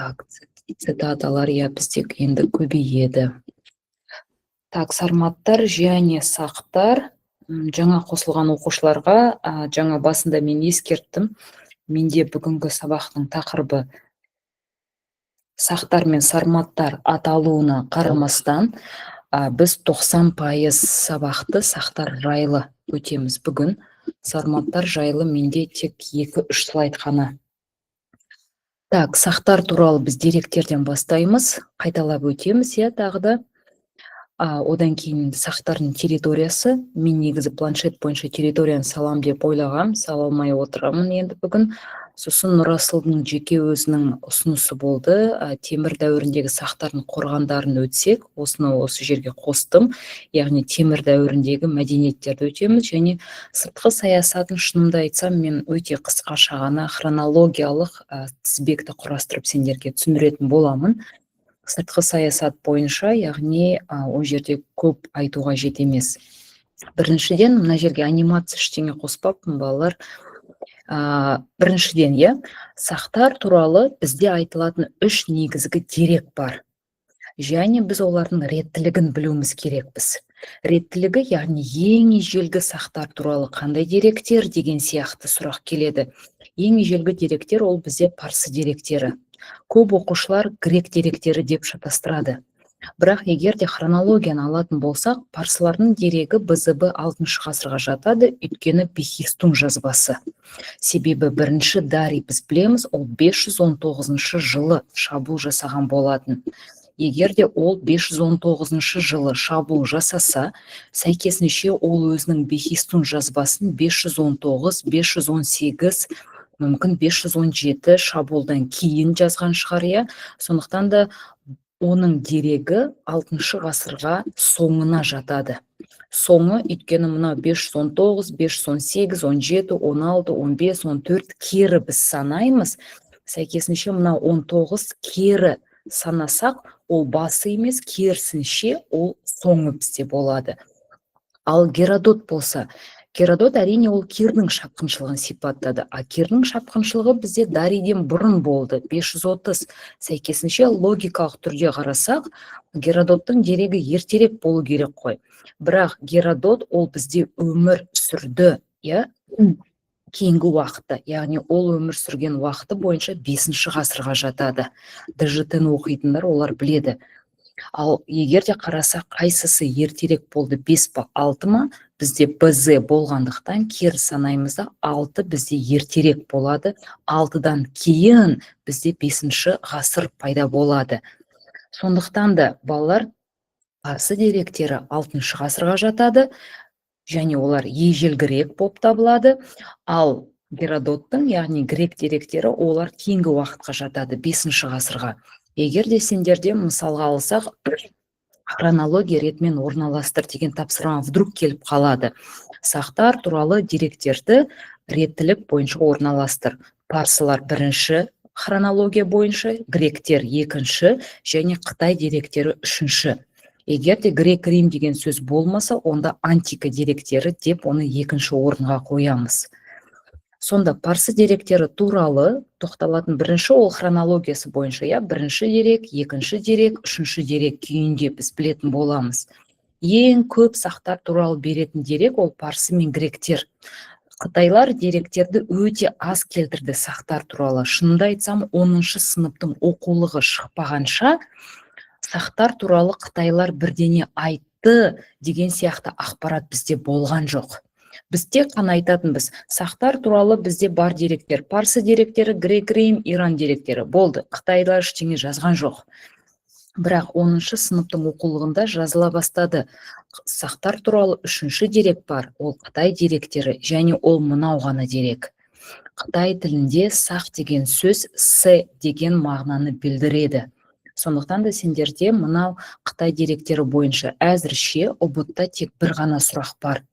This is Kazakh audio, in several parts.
Так, цитаталар я бізде енді көбейеді. Так, сарматтар және сақтар жаңа қосылған оқушыларға жаңа басында мен ескерттім. Менде бүгінгі сабақтың тақырыбы сақтар мен сарматтар аталуына қарамастан біз 90% сабақты сақтар жайлы өтеміз бүгін. Сарматтар жайлы менде тек 2-3 слайд қана. Так, сақтар туралы біз деректерден бастаймыз, қайталап өтеміз, тағы да. Одан кейін сақтардың территориясы, мен негізі планшет бойынша территорияны салам деп ойлағам, сала алмай отырамын енді бүгін. Сосын Нұрасылдың жеке өзінің ұсынысы болды, темір дәуіріндегі сақтардың қорғандарын өтсек, осыны осы жерге қостым, яғни темір дәуіріндегі мәдениеттерді өтеміз, және сыртқы саясатын шынымды айтсам, мен өте қысқаша ғана хронологиялық тізбекті құрастырып сендерге түсіндіретін боламын. Сыртқы саясат бойынша, яғни ол жерде көп айтуға жетемес. Біріншіден, мына жерге анимация ештеңе қоспаппын, балалар. Біріншіден, сақтар туралы бізде айтылатын 3 негізгі дерек бар. Және біз олардың реттілігін білуіміз керекпіз. Реттілігі, яғни ең ежелгі сақтар туралы қандай деректер деген сияқты сұрақ келеді. Ең ежелгі деректер ол бізде парсы деректері. Көп оқушылар грек деректері деп шатастырады. Бірақ егер де хронологияны алатын болсақ, парсылардың дерегі БЗБ 6 ғасырға жатады, өйткені Бехистун жазбасы. Себебі бірінші Дарий біз білеміз, ол 519 жылы шабуыл жасаған болатын. Егер де ол 519 жылы шабуыл жасаса, сәйкесінше ол өзінің Бехистун жазбасын 519, 518, мүмкін 517 шабуылдан кейін жазған шығар. Сондықтан да оның дерегі 6 ғасырға соңына жатады. Соңы, өйткені мына 519, 518, 17, 16, 15, 14 кері біз санаймыз. Сәйкесінше мына 19 кері санасақ, ол басы емес, керісінше ол соңы бізде болады. Ал Геродот болса, Геродот әрине ол Кирдің шапқыншылығын сипаттады. Кирдің шапқыншылығы бізде Дарийден бұрын болды, 530. Сәйкесінше логикалық түрде қарасақ, Геродоттың дерегі ертерек болу керек қой. Бірақ Геродот ол бізде өмір сүрді, кейінгі уақытта, яғни ол өмір сүрген уақыты бойынша 5 ғасырға жатады. ДЖТ-ні оқитындар олар біледі. Ал егер де қараса қайсысы ертерек болды, 5 па 6 ма, бізде БЗ болғандықтан кері санаймызда 6 бізде ертерек болады. 6-дан кейін бізде 5 ғасыр пайда болады. Сондықтан да балалар парсы деректері 6 ғасырға жатады, және олар ежелгі грек болып табылады. Ал Геродоттың, яғни грек деректері, олар кейінгі уақытқа жатады, 5 ғасырға. Егер де сендерде мысалға алсақ, хронология ретімен орналастыр деген тапсырма вдруг келіп қалады. Сақтар туралы деректерді реттілік бойынша орналастыр. Парсылар бірінші хронология бойынша, гректер екінші, және Қытай деректері үшінші. Егер де грек-рим деген сөз болмаса, онда антика деректері деп оны екінші орынға қоямыз. Сонда парсы деректері туралы тоқталатын бірінші ол хронологиясы бойынша, бірінші дерек, екінші дерек, үшінші дерек күйінде біз білетін боламыз. Ең көп сақтар туралы беретін дерек ол парсы мен гректер. Қытайлар деректерді өте аз келтірді сақтар туралы. Шынымды айтсам, 10-шы сыныптың оқулығы шықпағанша сақтар туралы Қытайлар бірдене айтты деген сияқты ақпарат бізде болған жоқ. Біз тек қана айтатынбыз, сақтар туралы бізде бар деректер, парсы деректері, грек-рим, Иран деректері болды. Қытайлар ештеңе жазған жоқ. Бірақ 10-шы сыныптың оқулығында жазыла бастады. Сақтар туралы 3-ші дерек бар, ол Қытай деректері, және ол мынау ғана дерек. Қытай тілінде сақ деген сөз с деген мағынаны білдіреді. Сондықтан да сендерде мынау Қытай деректері бойынша әзірше ұбытта тек бір ғана сұрақ бар.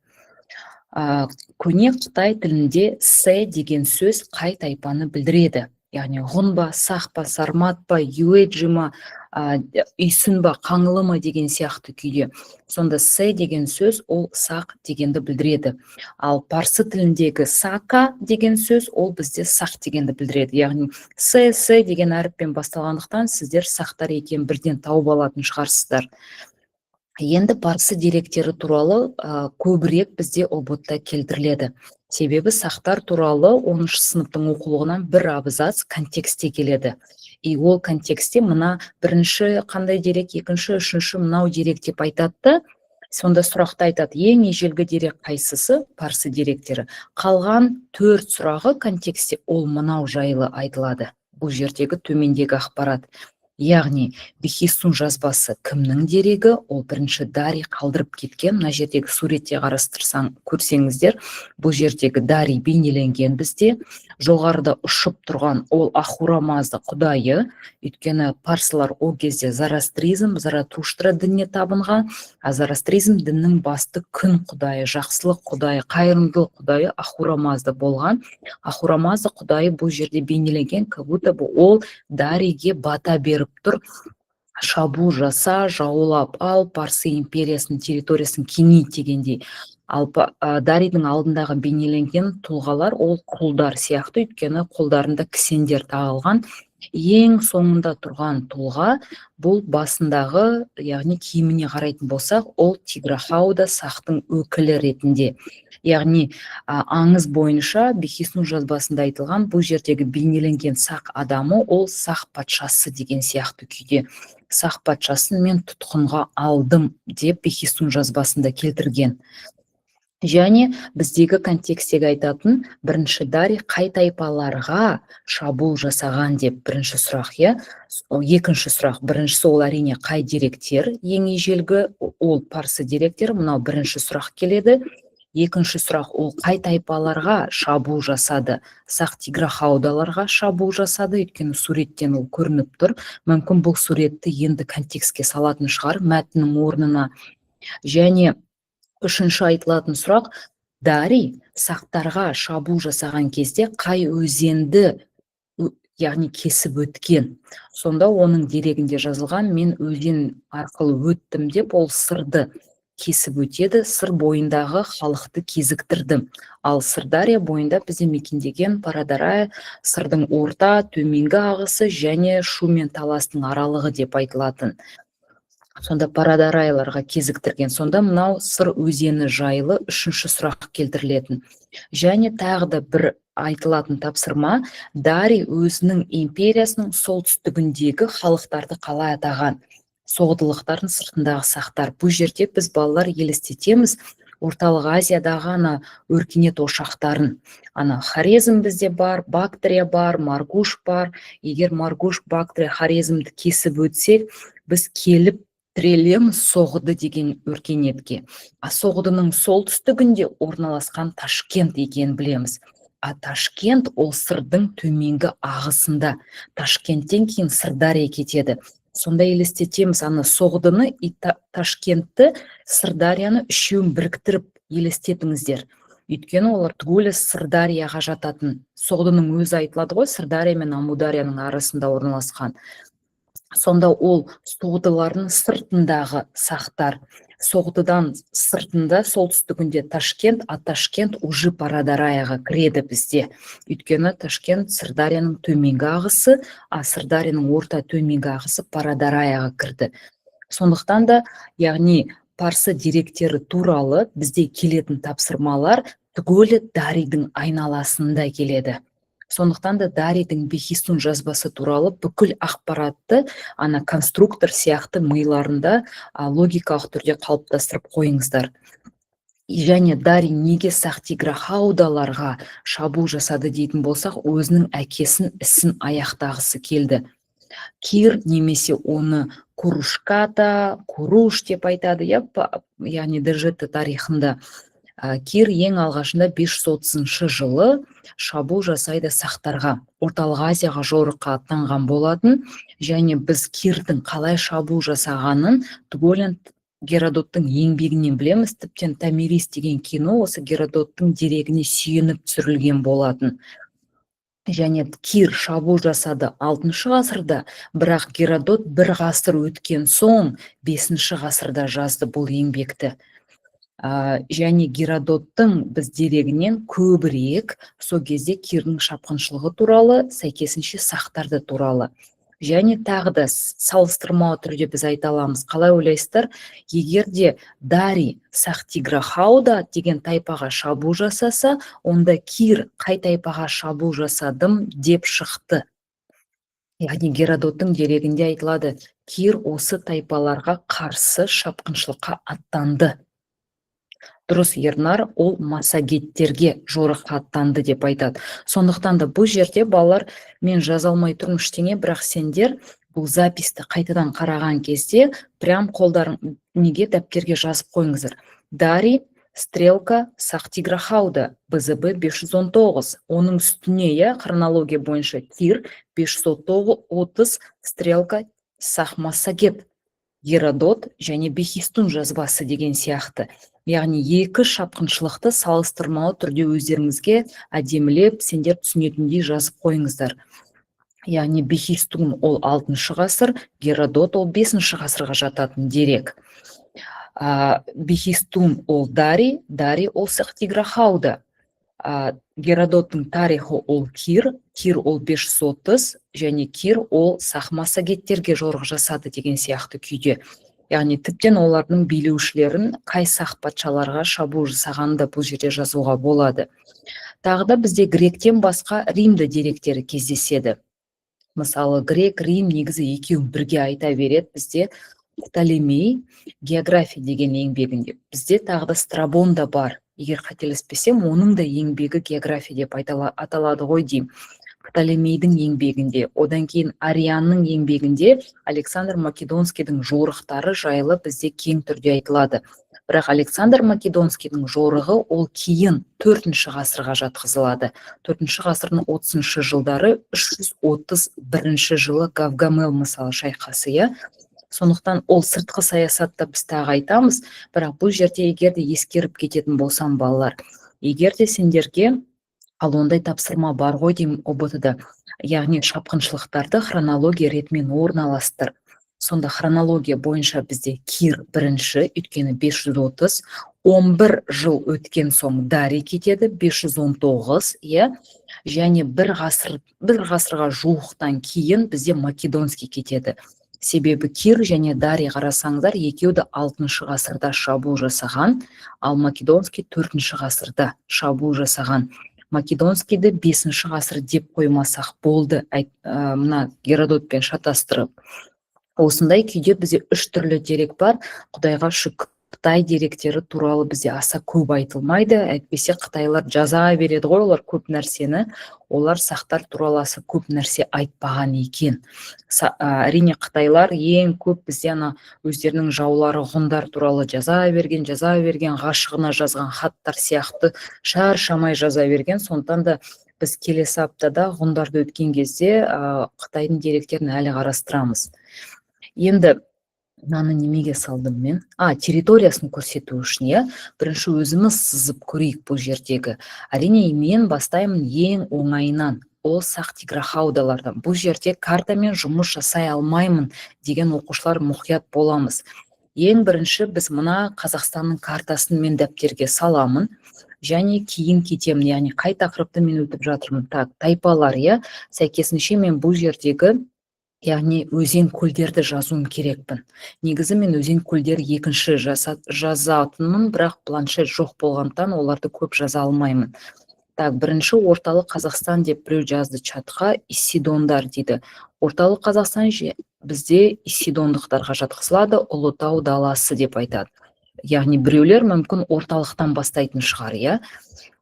Көне Қытай тілінде с деген сөз қай тайпаны білдіреді? Яғни ғұн ба, сақ па, сармат па, юэджи ма, үйсінба, қаңлыма деген сияқты күйде. Сонда с деген сөз ол сақ дегенді білдіреді. Ал парсы тіліндегі сака деген сөз ол бізде сақ дегенді білдіреді. Яғни с деген әріппен басталғандықтан сіздер сақтар екен бірден тауып алатын шығарсыздар. Енді парсы деректері туралы көбірек бізде ұбт-та келтіріледі. Себебі сақтар туралы 10-шы сыныптың оқулығынан бір абзац контекстте келеді. И ол контекстте мына бірінші қандай дерек, екінші, үшінші мынау дерек деп айтады. Сонда сұрақта айтады, ең ежелгі дерек қайсысы? Парсы деректері. Қалған 4 сұрағы контекстте ол мынау жайлы айтылады. Бұл жердегі төмендегі ақпарат. Яғни Бехистун жазбасы кімнің дерегі? Ол бірінші Дарий қалдырып кеткен. Мына жердегі суретте қарастырсаң көрсеңіздер, бұл жердегі Дарий бейнеленген бізде. Жоғарыда ұшып тұрған ол Ахура-Мазда құдайы. Өйткені парсылар ол кезде зарастризм, Заратуштра дініне табынған. А зарастризм діннің басты күн құдайы, жақсылық құдайы, қайырымдылық құдайы Ахура-Мазда болған. Ахура-Мазда құдайы бұл жерде бейнеленген, как будто ол Дарийге бата беріп тұр, шабу жаса, жаулап ал, Парсы империясының территориясын кеңейт дегендей. Ал Дарийдің алдындағы бейнеленген тұлғалар ол құлдар сияқты, өйткені қолдарында кісендер тағылған. Ең соңында тұрған тұлға бұл басындағы, яғни киіміне қарайтын болсақ, ол Тиграхауда сақтың өкілі ретінде. Яғни аңыз бойынша Бехистун жазбасында айтылған бұл жердегі бейнеленген сақ адамы ол сақ патшасы деген сияқты күйде. Сақ патшасын мен тұтқынға алдым деп Бехистун жазбасында келтірген. Және біздегі контекстегі айтатын бірінші Дарий қай тайпаларға шабуыл жасаған деп бірінші сұрақ, екінші сұрақ, біріншісі ол әрине қай деректер, ең ежелгі ол парсы деректер, мынау бірінші сұрақ келеді. Екінші сұрақ ол қай тайпаларға шабуыл жасады? Сақ Тиграхаудаларға шабуыл жасады, өйткені суреттен ол көрініп тұр. Мүмкін бұл суретті енді контекстке салатын шығар мәтіннің орнына. Және үшінші айтылатын сұрақ, Дарий сақтарға шабуыл жасаған кезде қай өзенді, яғни кесіп өткен? Сонда оның дерегінде жазылған, мен өзен арқылы өттім деп, ол сырды кесіп өтеді, сыр бойындағы халықты кезіктірдім. Ал Сырдария бойында бізде мекендеген Парадарай сырдың орта, төменгі ағысы және Шу мен Таластың аралығы деп айтылатын. Сонда Парадарайларға кезіктірген. Сонда мынау сыр өзені жайлы үшінші сұрақ келтірілетін. Және тағы да бір айтылатын тапсырма, Дарий өзінің империясының солтүстігіндегі халықтарды қалай атаған? Соғдылықтардың сыртындағы сақтар. Бұл жерде біз балалар елестетеміз Орталық Азиядағы өркениет ошақтарын. Хорезм бізде бар, Бактрия бар, Маргуш бар. Егер Маргуш, Бактрия, Хорезмді кесіп өтсек, біз келіп тірелеміз Соғды деген өркениетке. Соғдының солтүстігінде орналасқан Ташкент екенін білеміз. Ташкент ол сырдың төменгі ағысында. Ташкенттен кейін Сырдария кетеді. Сонда елестетеміз Соғдыны и Ташкентті, Сырдарияны үшеуін біріктіріп елестетіңіздер. Өйткені олар түгелі Сырдарияға жататын. Соғдының өзі айтылады ғой, Сырдария мен Амударияның арасында орналасқан. Сонда ол Соғдылардың сыртындағы сақтар. Соғдыдан сыртында солтүстігінде Ташкент, Ташкент уже Парадараяға кіреді бізде. Өйткені Ташкент Сырдарияның төменгі ағысы, Сырдарияның орта төменгі ағысы Парадараяға кірді. Сондықтан да, яғни парсы деректері туралы бізде келетін тапсырмалар түгелі Дарийдің айналасында келеді. Сондықтан да Дарийдің Бехистун жазбасы туралы бүкіл ақпаратты конструктор сияқты миларында логикалық түрде қалыптастырып қойыңыздар. Және Дарий неге Сақ Тиграхаудаларға шабуыл жасады дейтін болсақ, өзінің әкесінің ісін аяқтағысы келді. Кир немесе оны Курушката, Куруш деп айтады, яғни Держетті тарихында. Кир ең алғашында 530 жылы шабуыл жасайды сақтарға. Орталық Азияға жорыққа аттанған болатын. Және біз Кирдің қалай шабуыл жасағанын түгелін Геродоттың еңбегінен білеміз. Тіптен Томирис деген кино осы Геродоттың дерегіне сүйеніп түсірілген болатын. және кир шабуыл жасады 6 ғасырда, бірақ Геродот бір ғасыр өткен соң 5 ғасырда жазды бұл еңбекті. Және Геродоттың біз дерегінен көбірек сол кезде кирдің шапқыншылығы туралы, сәйкесінше сақтарды туралы. Және тағы да салыстырмалы түрде біз айта аламыз. Қалай ойлайсыздар? Егер де Дарий Сақтиграхауда деген тайпаға шабуыл жасаса, онда Кир қай тайпаға шабуыл жасадым деп шықты. Яғни Геродоттың дерегінде айтылады, Кир осы тайпаларға қарсы шапқыншылыққа аттанды. Дұрыс, Ернар, ол массагеттерге жорыққа аттанды деп айтады. Сондықтан да бұл жерде балалар, мен жаза алмай тұрмын ештеңе, бірақ сендер бұл записті қайтадан қараған кезде прям қолдарың неге дәптерге жазып қойыңыздар. Дарий стрелка Сақтиграхауда БЗБ 519. Оның үстіне хронология бойынша Кир 530 стрелка Сахмассагет, Геродот және Бехистун жазбасы деген сияқты. Яғни екі шапқыншылықты салыстырмалы түрде өздеріңізге әдемілеп, сендер түсінетіндей жазып қойыңыздар. Яғни Бехистун ол 6 ғасыр, Геродот ол 5 ғасырға жататын дерек. Бехистун ол Дарий ол Сақтиграхауда. Геродоттың тарихы ол Кир ол 530, және Кир ол Сахмассагеттерге жорық жасады деген сияқты күйде. Яғни тіптен олардың билеушілерін қай сақ патшаларға шабуыл жасағанды бұл жерде жазуға болады. Тағы да бізде гректен басқа римді деректері кездеседі. Мысалы, грек, рим негізі екеуін бірге айта береді. Бізде Птолемей география деген еңбегінде. Бізде тағы да Страбон да бар. Егер қателеспесем, оның да еңбегі география деп аталады ғой деймін. Птолемейдің еңбегінде, одан кейін Арианның еңбегінде Александр Македонскийдің жорықтары жайлы бізде кең түрде айтылады. Бірақ Александр Македонскийдің жорығы ол кейін 4 ғасырға жатқызылады. 4 ғасырдың 30 жылдары 331 жылы Гавгамел мысалы шайқасы. Сондықтан ол сыртқы саясатта біз тағы айтамыз, бірақ бұл жерде егер де ескеріп кететін болсам балалар, егер де сендерге ал ондай тапсырма бар ғой деймін ОБТ-да, яғни шапқыншылықтарды хронология ретімен орналастыр. Сонда хронология бойынша бізде Кир бірінші, өйткені 530, 11 жыл өткен соң Дарий кетеді, 519, және бір ғасырға жуықтан кейін бізде Македонский кетеді. Себебі Кир және Дарий қарасаңдар, екеуді 6 ғасырда шабуыл жасаған, ал Македонский 4 ғасырда шабуыл жасаған. Македонскийді 5 ғасыр деп қоймасақ болды, мына Геродотпен шатастырып. Осындай күйде бізде 3 түрлі дерек бар. Құдайға шүкір, Қытай деректері туралы бізде аса көп айтылмайды. Әйтпесе Қытайлар жаза береді ғой, олар көп нәрсені, олар сақтар туралы аса көп нәрсе айтпаған екен. Әрине Қытайлар ең көп бізде өздерінің жаулары ғұндар туралы жаза берген, ғашығына жазған хаттар сияқты шаршамай жаза берген. Сондықтан да біз келесі аптада ғұндарды өткен кезде Қытайдың деректерін әлі қарастырамыз. Енді мынаны немеге салдым мен? Территориясын көрсету үшін, бірінші өзіміз сызып көрейік бұл жердегі. Әрине мен бастаймын ең оңайынан, ол Сақтиграхаудалардан. Бұл жерде картамен жұмыс жасай алмаймын деген оқушылар мұқият боламыз. Ең бірінші біз мына Қазақстанның картасын мен дәптерге саламын, және кейін кетемін, яғни қай тақырыпты мен өтіп жатырмын. Тайпалар, сәйкесінше мен бұл жердегі яғни өзен көлдерді жазуым керекпін. Негізі мен өзен көлдер екінші жазатынмын, бірақ планшет жоқ болғандықтан оларды көп жаза алмаймын. Бірінші орталық Қазақстан деп біреу жазды чатқа, Исидондар дейді. Орталық Қазақстан бізде Исидондықтарға жатқызылады, Ұлытау даласы деп айтады. Яғни біреулер мүмкін орталықтан бастайтын шығар,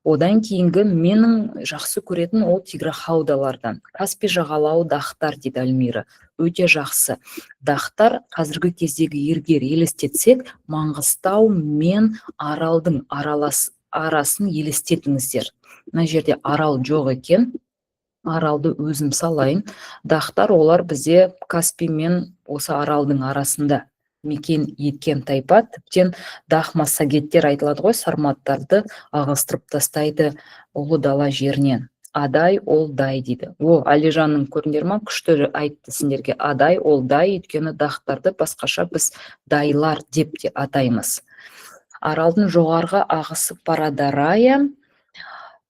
Одан кейінгі менің жақсы көретін ол Тиграхаудалардан. Каспий жағалауы Дахтар дейді Альмира. Өте жақсы. Дахтар қазіргі кездегі ергер елестетсек, Маңғыстау мен Аралдың арасын елестетіңіздер. Мына жерде Арал жоқ екен. Аралды өзім салайын. Дахтар олар бізде Каспий мен осы Аралдың арасында мекен еткен тайпа. Тіптен Дахмассагеттер айтылады ғой, сарматтарды ағыстырып тастайды ұлы дала жерінен. адай ол дай дейді. Алижанның көріңдер ма, күшті айтты сендерге. Адай ол дай, өйткені дақтарды басқаша біз дайлар деп те атаймыз. Аралдың жоғарғы ағысы Парадарая.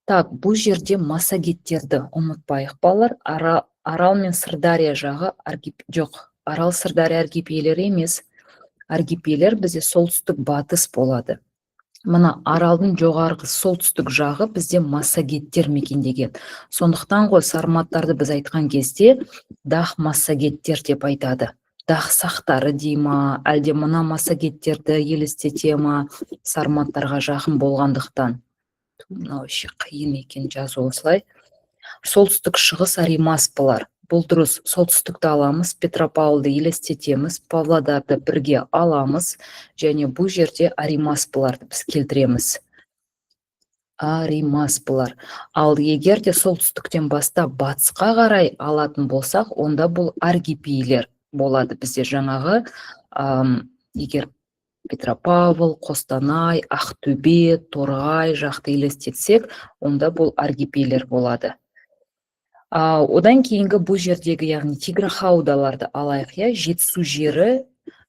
Так, бұл жерде массагеттерді ұмытпайық балар. Арал мен Сырдария жағы жоқ. Арал Сырдария аргипелері емес. Аргипелер бізде солтүстік батыс болады. Мына аралдың жоғарғы солтүстік жағы бізде массагеттер мекендеген. Сондықтан ғой сарматтарды біз айтқан кезде дақ массагеттер деп айтады. Дақ сақтары дейма, әлде мына массагеттерді елестете ма, сарматтарға жақын болғандықтан. Мынау ше қиын екен жазу осылай. Солтүстік шығыс Аримаспылар. Бұл дұрыс. Солтүстікті аламыз, Петропавлды елестетеміз, Павлодарды бірге аламыз, және бұл жерде Аримаспыларды біз келтіреміз. Аримаспылар. Ал егер де солтүстіктен бастап батысқа қарай алатын болсақ, онда бұл аргипейлер болады бізде. Жаңағы егер Петропавл, Қостанай, Ақтөбе, Торғай жақты елестетсек, онда бұл аргипейлер болады. Одан кейінгі бұл жердегі, яғни тиграхаудаларды алайық, жетісу жері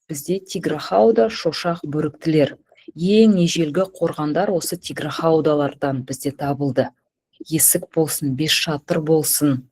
бізде тиграхауда, шошақ, бөріктілер. Ең ежелгі қорғандар осы тиграхаудалардан бізде табылды. Есік болсын, бес шатыр болсын,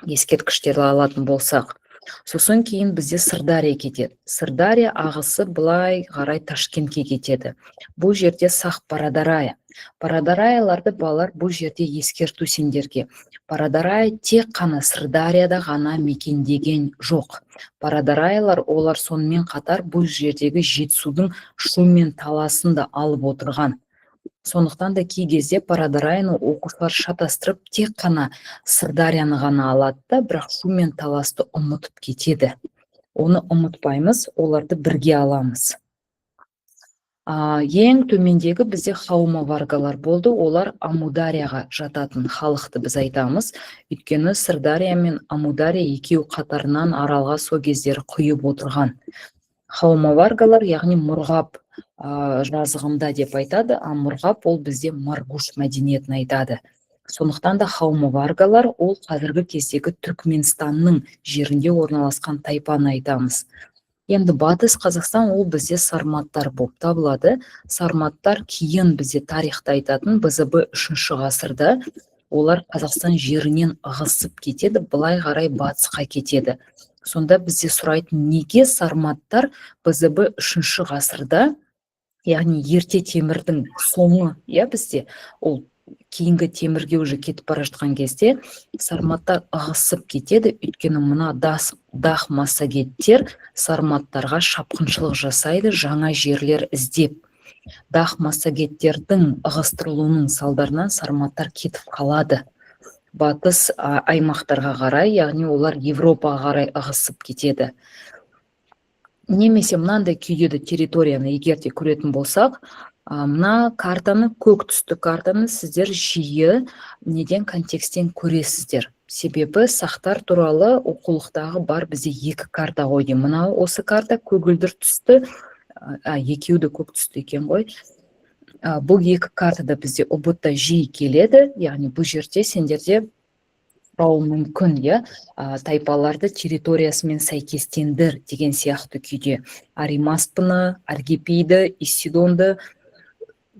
ескерткіштерді алатын болсақ. Сосын кейін бізде Сырдария кетеді. Сырдария ағысы былай қарай Ташкентке кетеді. Бұл жерде Сақ Парадарая. Парадараяларды балар бұл жерде ескерту сендерге. Парадарая тек қана Сырдарияда ғана мекендеген жоқ. Парадараялар олар сонымен қатар бұл жердегі Жетісудың шу мен таласын да алып отырған. Сондықтан да кей кезде Парадараяны оқушылар шатастырып, тек қана Сырдарияны ғана алады да, бірақ шу мен таласты ұмытып кетеді. Оны ұмытпаймыз, оларды бірге аламыз. Ең төмендегі бізде хаумаваргалар болды. Олар Амударияға жататын халықты біз айтамыз. Өйткені Сырдария мен Амудария екеу қатарынан аралға со кездері құйып отырған. Хаумаваргалар, яғни Мұрғап жазығында деп айтады, Мұрғап ол бізде Маргуш мәдениетін айтады. Сондықтан да хаумаваргалар ол қазіргі кездегі Түркменстанның жерінде орналасқан тайпаны айтамыз. Енді батыс Қазақстан ол бізде сарматтар болып табылады. Сарматтар кейін бізде тарихта айтатын БЗБ 3 ғасырда олар Қазақстан жерінен ығысып кетеді, былай қарай батысқа кетеді. Сонда бізде сұрайтын, неге сарматтар БЗБ 3 ғасырда, яғни ерте темірдің соңы, бізде ол кейінгі темірге уже кетіп бара жатқан кезде сарматтар ығысып кетеді, өйткені мына дақ массагеттер сарматтарға шапқыншылық жасайды, жаңа жерлер іздеп. Дақ массагеттердің ығыстырылуының салдарынан сарматтар кетіп қалады батыс аймақтарға қарай, яғни олар Европаға қарай ығысып кетеді. Немесе мынандай күйдегі территорияны егерде көретін болсақ, мына картаны, көк түсті картаны сіздер жиі неден контекстен көресіздер. Себебі сақтар туралы оқулықтағы бар бізде екі карта ғой. Мына осы карта көгілдір түсті, екеуді көк түсті екен ғой. Бұл екі картада бізде ұбытта жиі келеді, яғни бұл жерде сендерде сұрауы мүмкін, тайпаларды территориясымен сәйкестендір деген сияқты күйде. Аримаспыны, Аргипейді, Исидонды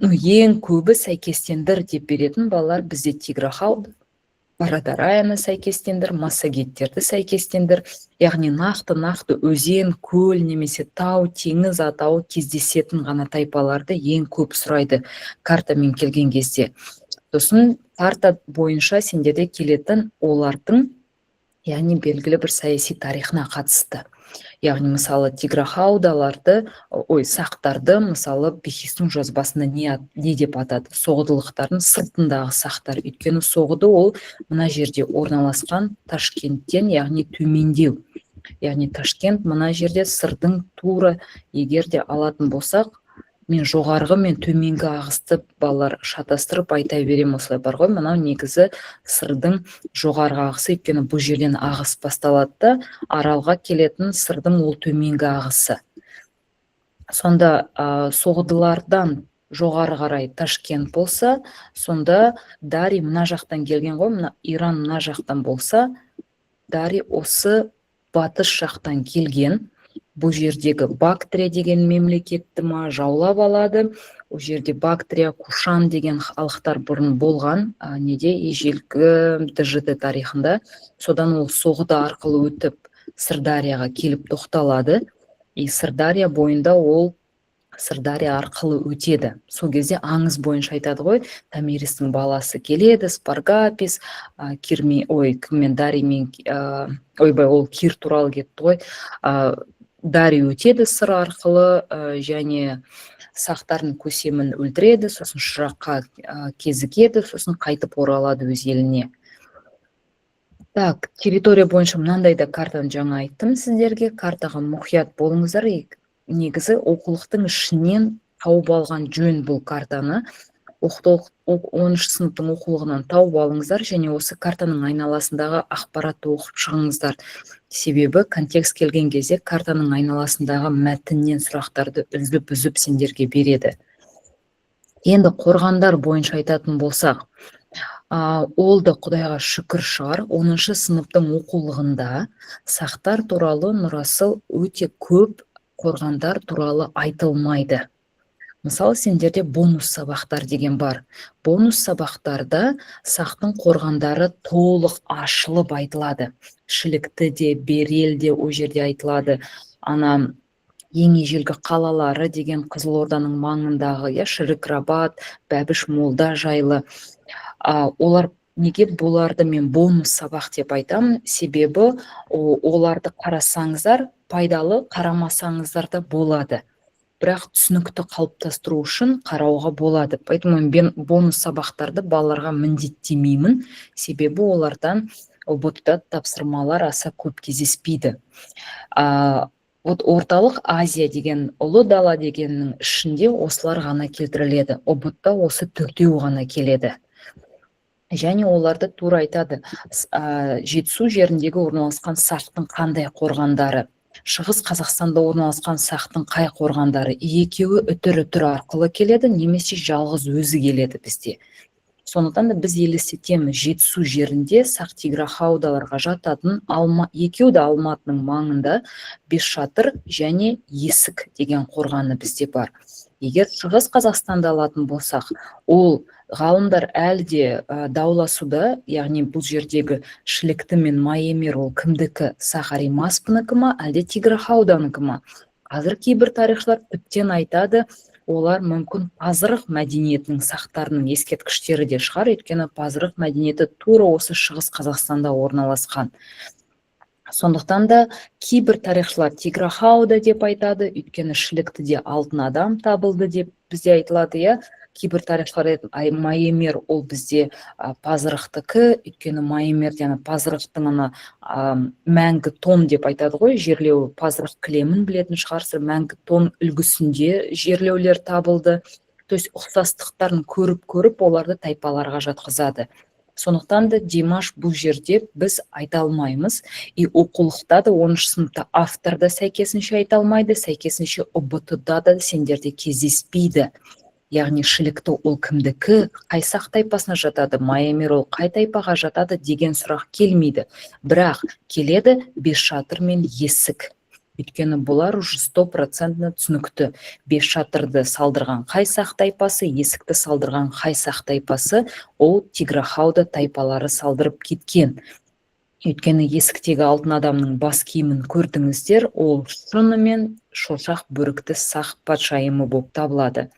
ең көбі сәйкестендір деп беретін балалар бізде Тиграхауды, Парадараяны сәйкестендір, массагеттерді сәйкестендір. Яғни нақты өзен, көл немесе тау, теңіз атауы кездесетін ғана тайпаларды ең көп сұрайды картамен келген кезде. Сосын карта бойынша сендерде келетін олардың, яғни белгілі бір саяси тарихына қатысты. Яғни мысалы Тиграхаудаларды, сақтарды, мысалы Бехистің жазбасында не деп атады? Соғдылықтардың сыртындағы сақтар. Өйткені соғды ол мына жерде орналасқан Ташкенттен, яғни төмендеу. Яғни Ташкент мына жерде сырдың тура егерде алатын болсақ, мен жоғарғы мен төменгі ағысты балалар шатастырып айта берем осылай бар ғой. Мынау негізі сырдың жоғарғы ағысы, өйткені бұл жерден ағыс басталады, аралға келетін сырдың ол төменгі ағысы. Сонда соғдылардан жоғары қарай Ташкент болса, сонда Дарий мына жақтан келген ғой, мына Иран мына жақтан болса, Дарий осы батыс жақтан келген. Бұл жердегі Бактрия деген мемлекетті жаулап алады. Ол жерде Бактрия, Кушан деген халықтар бұрын болған, неде ежелгі ДЖТ тарихында. Содан ол соғды арқылы өтіп Сырдарияға келіп тоқталады. И Сырдария бойында ол Сырдария арқылы өтеді. Сол кезде аңыз бойынша айтады ғой, Томиристің баласы келеді, Спаргапис, кіммен Дариймен, ол Кир туралы кетті ғой. Дарий өтеді сыр арқылы, және сақтардың көсемін өлтіреді, сосын Шыраққа кезігеді, сосын қайтып оралады өз еліне. Так, территория бойынша мынандай да картаны жаңа айттым сіздерге. Картаға мұқият болыңыздар. Негізі оқулықтың ішінен тауып алған жөн бұл картаны. 10-шы сыныптың оқулығынан тауып алыңыздар, және осы картаның айналасындағы ақпаратты оқып шығыңыздар. Себебі контекст келген кезде картаның айналасындағы мәтіннен сұрақтарды үзіп сендерге береді. Енді қорғандар бойынша айтатын болсақ, ол да Құдайға шүкір шығар, 10-шы сыныптың оқулығында сақтар туралы Нұрасыл өте көп қорғандар туралы айтылмайды. Мысалы, сендерде бонус сабақтар деген бар. Бонус сабақтарда сақтың қорғандары толық ашылып айтылады. Шілікті де, Берел де о жерде айтылады. Ана ең ежелгі қалалары деген Қызылорданың маңындағы, Шірік-Рабат, Бәбіш Молда жайлы. Олар неге бұларды мен бонус сабақ деп айтамын? Себебі оларды қарасаңыздар, пайдалы, қарамасаңыздар да болады. Бірақ түсінікті қалыптастыру үшін қарауға болады. Поэтому мен бонус сабақтарды балаларға міндеттемеймін, себебі олардан ұбытта тапсырмалар аса көп кездеспейді. Орталық Азия деген, ұлы дала дегеннің ішінде осылар ғана келтіріледі. Ұбытта осы төртеу ғана келеді. Және оларды тура айтады. Жетісу жеріндегі орналасқан сақтың қандай қорғандары, Шығыс Қазақстанда орналасқан сақтың қай қорғандары, екеуі үтір арқылы келеді, немесе жалғыз өзі келеді бізде. Сондықтан да біз елестетеміз, Жетісу жерінде сақ тиграхаудаларға жататын екеуі де Алматының маңында Бесшатыр және Есік деген қорғаны бізде бар. Егер Шығыс Қазақстанда алатын болсақ, ол ғалымдар әлде дауласуда, яғни бұл жердегі Шілікті мен Майемер ол кімдікі, Сахаримаспыныкі ма, әлде Тиграхауданыкі ма? Қазір кейбір тарихшылар тіптен айтады, олар мүмкін Пазырық мәдениетінің сақтарының ескерткіштері де шығар, өйткені Пазырық мәдениеті тура осы Шығыс Қазақстанда орналасқан. Сондықтан да кейбір тарихшылар Тиграхауда деп айтады, өйткені Шілікті де алтын адам табылды деп бізде айтылады. Кейбір тарихшылар Майемер ол бізде Пазырықтікі, өйткені Майемерден Пазырықтың мәңгі том деп айтады ғой, жерлеу Пазырық кілемін білетін шығарсыз, мәңгі том үлгісінде жерлеулер табылды. То есть ұқсастықтарын көріп оларды тайпаларға жатқызады. Сондықтан да Димаш бұл жерде біз айта алмаймыз. И оқулықта да 10-шы сыныпта автор да сәйкесінше айта алмайды, сәйкесінше ұбытыда да сендерде кездеспейді. Яғни Шілікті ол кімдікі, қай сақ тайпасына жатады, Майемер ол қай тайпаға жатады деген сұрақ келмейді. Бірақ келеді Бесшатыр мен Есік. Өйткені бұлар уже 100% түсінікті. Бесшатырды салдырған қай сақ тайпасы, Есікті салдырған қай сақ тайпасы, ол Тиграхауда тайпалары салдырып кеткен. Өйткені Есіктегі алтын адамның бас киімін көрдіңіздер, ол шынымен шошақ бөрікті сақ патшайымы болып табылады.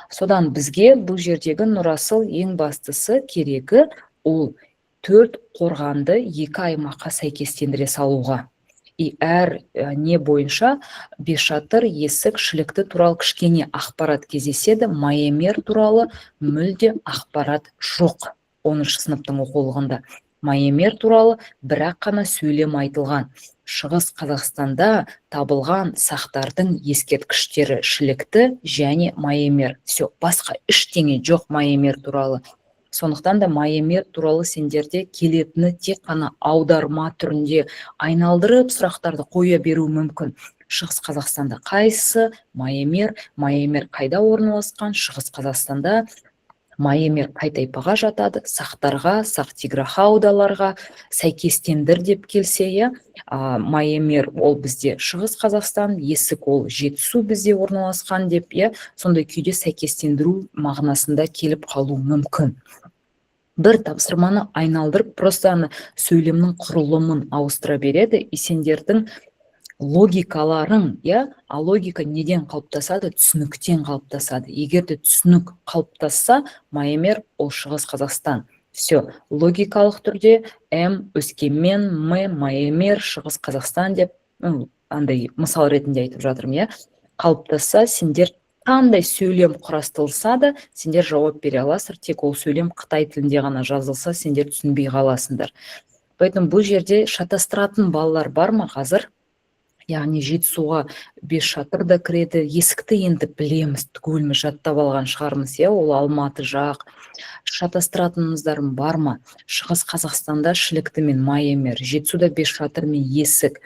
Содан бізге бұл жердегі Нұрасыл ең бастысы керегі ол 4 қорғанды 2 аймаққа сәйкестендіре салуға. И әр не бойынша Бесшатыр, Есік, Шілікті туралы кішкене ақпарат кездеседі, Майемер туралы мүлде ақпарат жоқ 10-шы сыныптың оқулығында. Майемер туралы бірақ қана сөйлем айтылған. Шығыс Қазақстанда табылған сақтардың ескерткіштері Шілікті және Майемер. Басқа ештеңе жоқ Майемер туралы. Сондықтан да Майемер туралы сендерде келетіні тек қана аударма түрінде айналдырып сұрақтарды қоя беру мүмкін. Шығыс Қазақстанда қайсысы? Майемер қайда орналасқан? Шығыс Қазақстанда Майемер қай тайпаға жатады? Сақтарға, сақ-тиграхаудаларға сәйкестендір деп келсе, Майемер ол бізде Шығыс Қазақстан, Есік ол Жетісу бізде орналасқан деп, сондай күйде сәйкестендіру мағынасында келіп қалу мүмкін. Бір тапсырманы айналдырып, просто сөйлемнің құрылымын ауыстыра береді, сендердің логикаларың, а логика неден қалыптасады? Түсініктен қалыптасады. Егер де түсінік қалыптасса, Майемер ол Шығыс Қазақстан. Все, логикалық түрде Өскемен, Майемер, Шығыс Қазақстан деп, андай мысал ретінде айтып жатырмын, қалыптасса, сендер қандай сөйлем құрастырылса да, сендер жауап бере аласыздар, тек ол сөйлем Қытай тілінде ғана жазылса, сендер түсінбей қаласыңдар. Поэтому бұл жерде шатастыратын балалар бар ма қазір? Яғни Жетісуға Бесшатыр да кіреді, Есікті енді білеміз, түгеліміз жаттап алған шығармыз, ол Алматы жақ. Шатастыратынымыздарым бар ма? Шығыс Қазақстанда Шілікті мен Майемер, Жетісуда Бесшатыр мен Есік.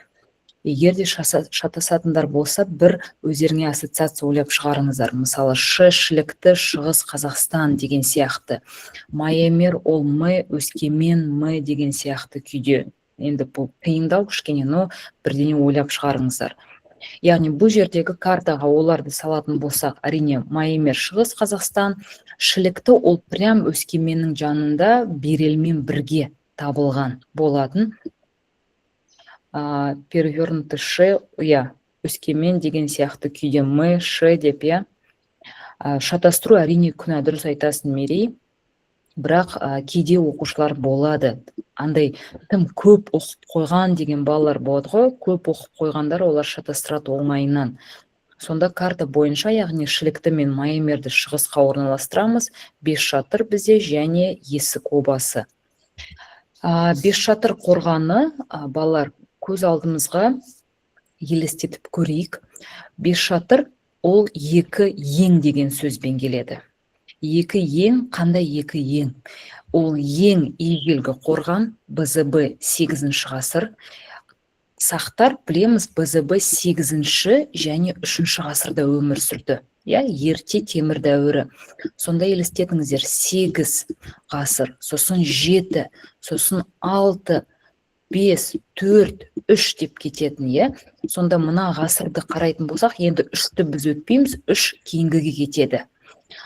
Егер де шатасатындар болса, бір өздеріңе ассоциация ойлап шығарыңыздар. Мысалы, Шілікті Шығыс Қазақстан деген сияқты. Майемер ол Өскемен деген сияқты күйде. Енді бұл қиындау кішкене, но бірдеңе ойлап шығарыңыздар. Яғни бұл жердегі картаға оларды салатын болсақ, әрине Майемер Шығыс Қазақстан, Шілікті ол прям Өскеменнің жанында Берелмен бірге табылған болатын. Перевернуты Ш, Өскемен деген сияқты күйде Ш деп, шатастыру әрине күнә, дұрыс айтасың, Мерей. Бірақ кейде оқушылар болады. Андай тым көп оқып қойған деген балалар болады ғой. Көп оқып қойғандар олар шатастырады оңайынан. Сонда карта бойынша, яғни Шілікті мен Майемерді шығысқа орналастырамыз. Бесшатыр бізде және Есік обасы. Бесшатыр қорғаны, балалар, көз алдымызға елестетіп көрейік. Бесшатыр ол екі ең деген сөзбен келеді. Екі ең, қандай екі ең? Ол ең ежелгі қорған БЗБ 8-ші ғасыр. Сақтар білеміз, БЗБ 8-ші және 3-ші ғасырда өмір сүрді. Ерте темір дәуірі. Сонда елестетіңіздер, 8 ғасыр, сосын 7, сосын 6, 5, 4, 3 деп кететін, Сонда мына ғасырды қарайтын болсақ, енді 3-ті біз өтпейміз, 3 кейінгіге кетеді.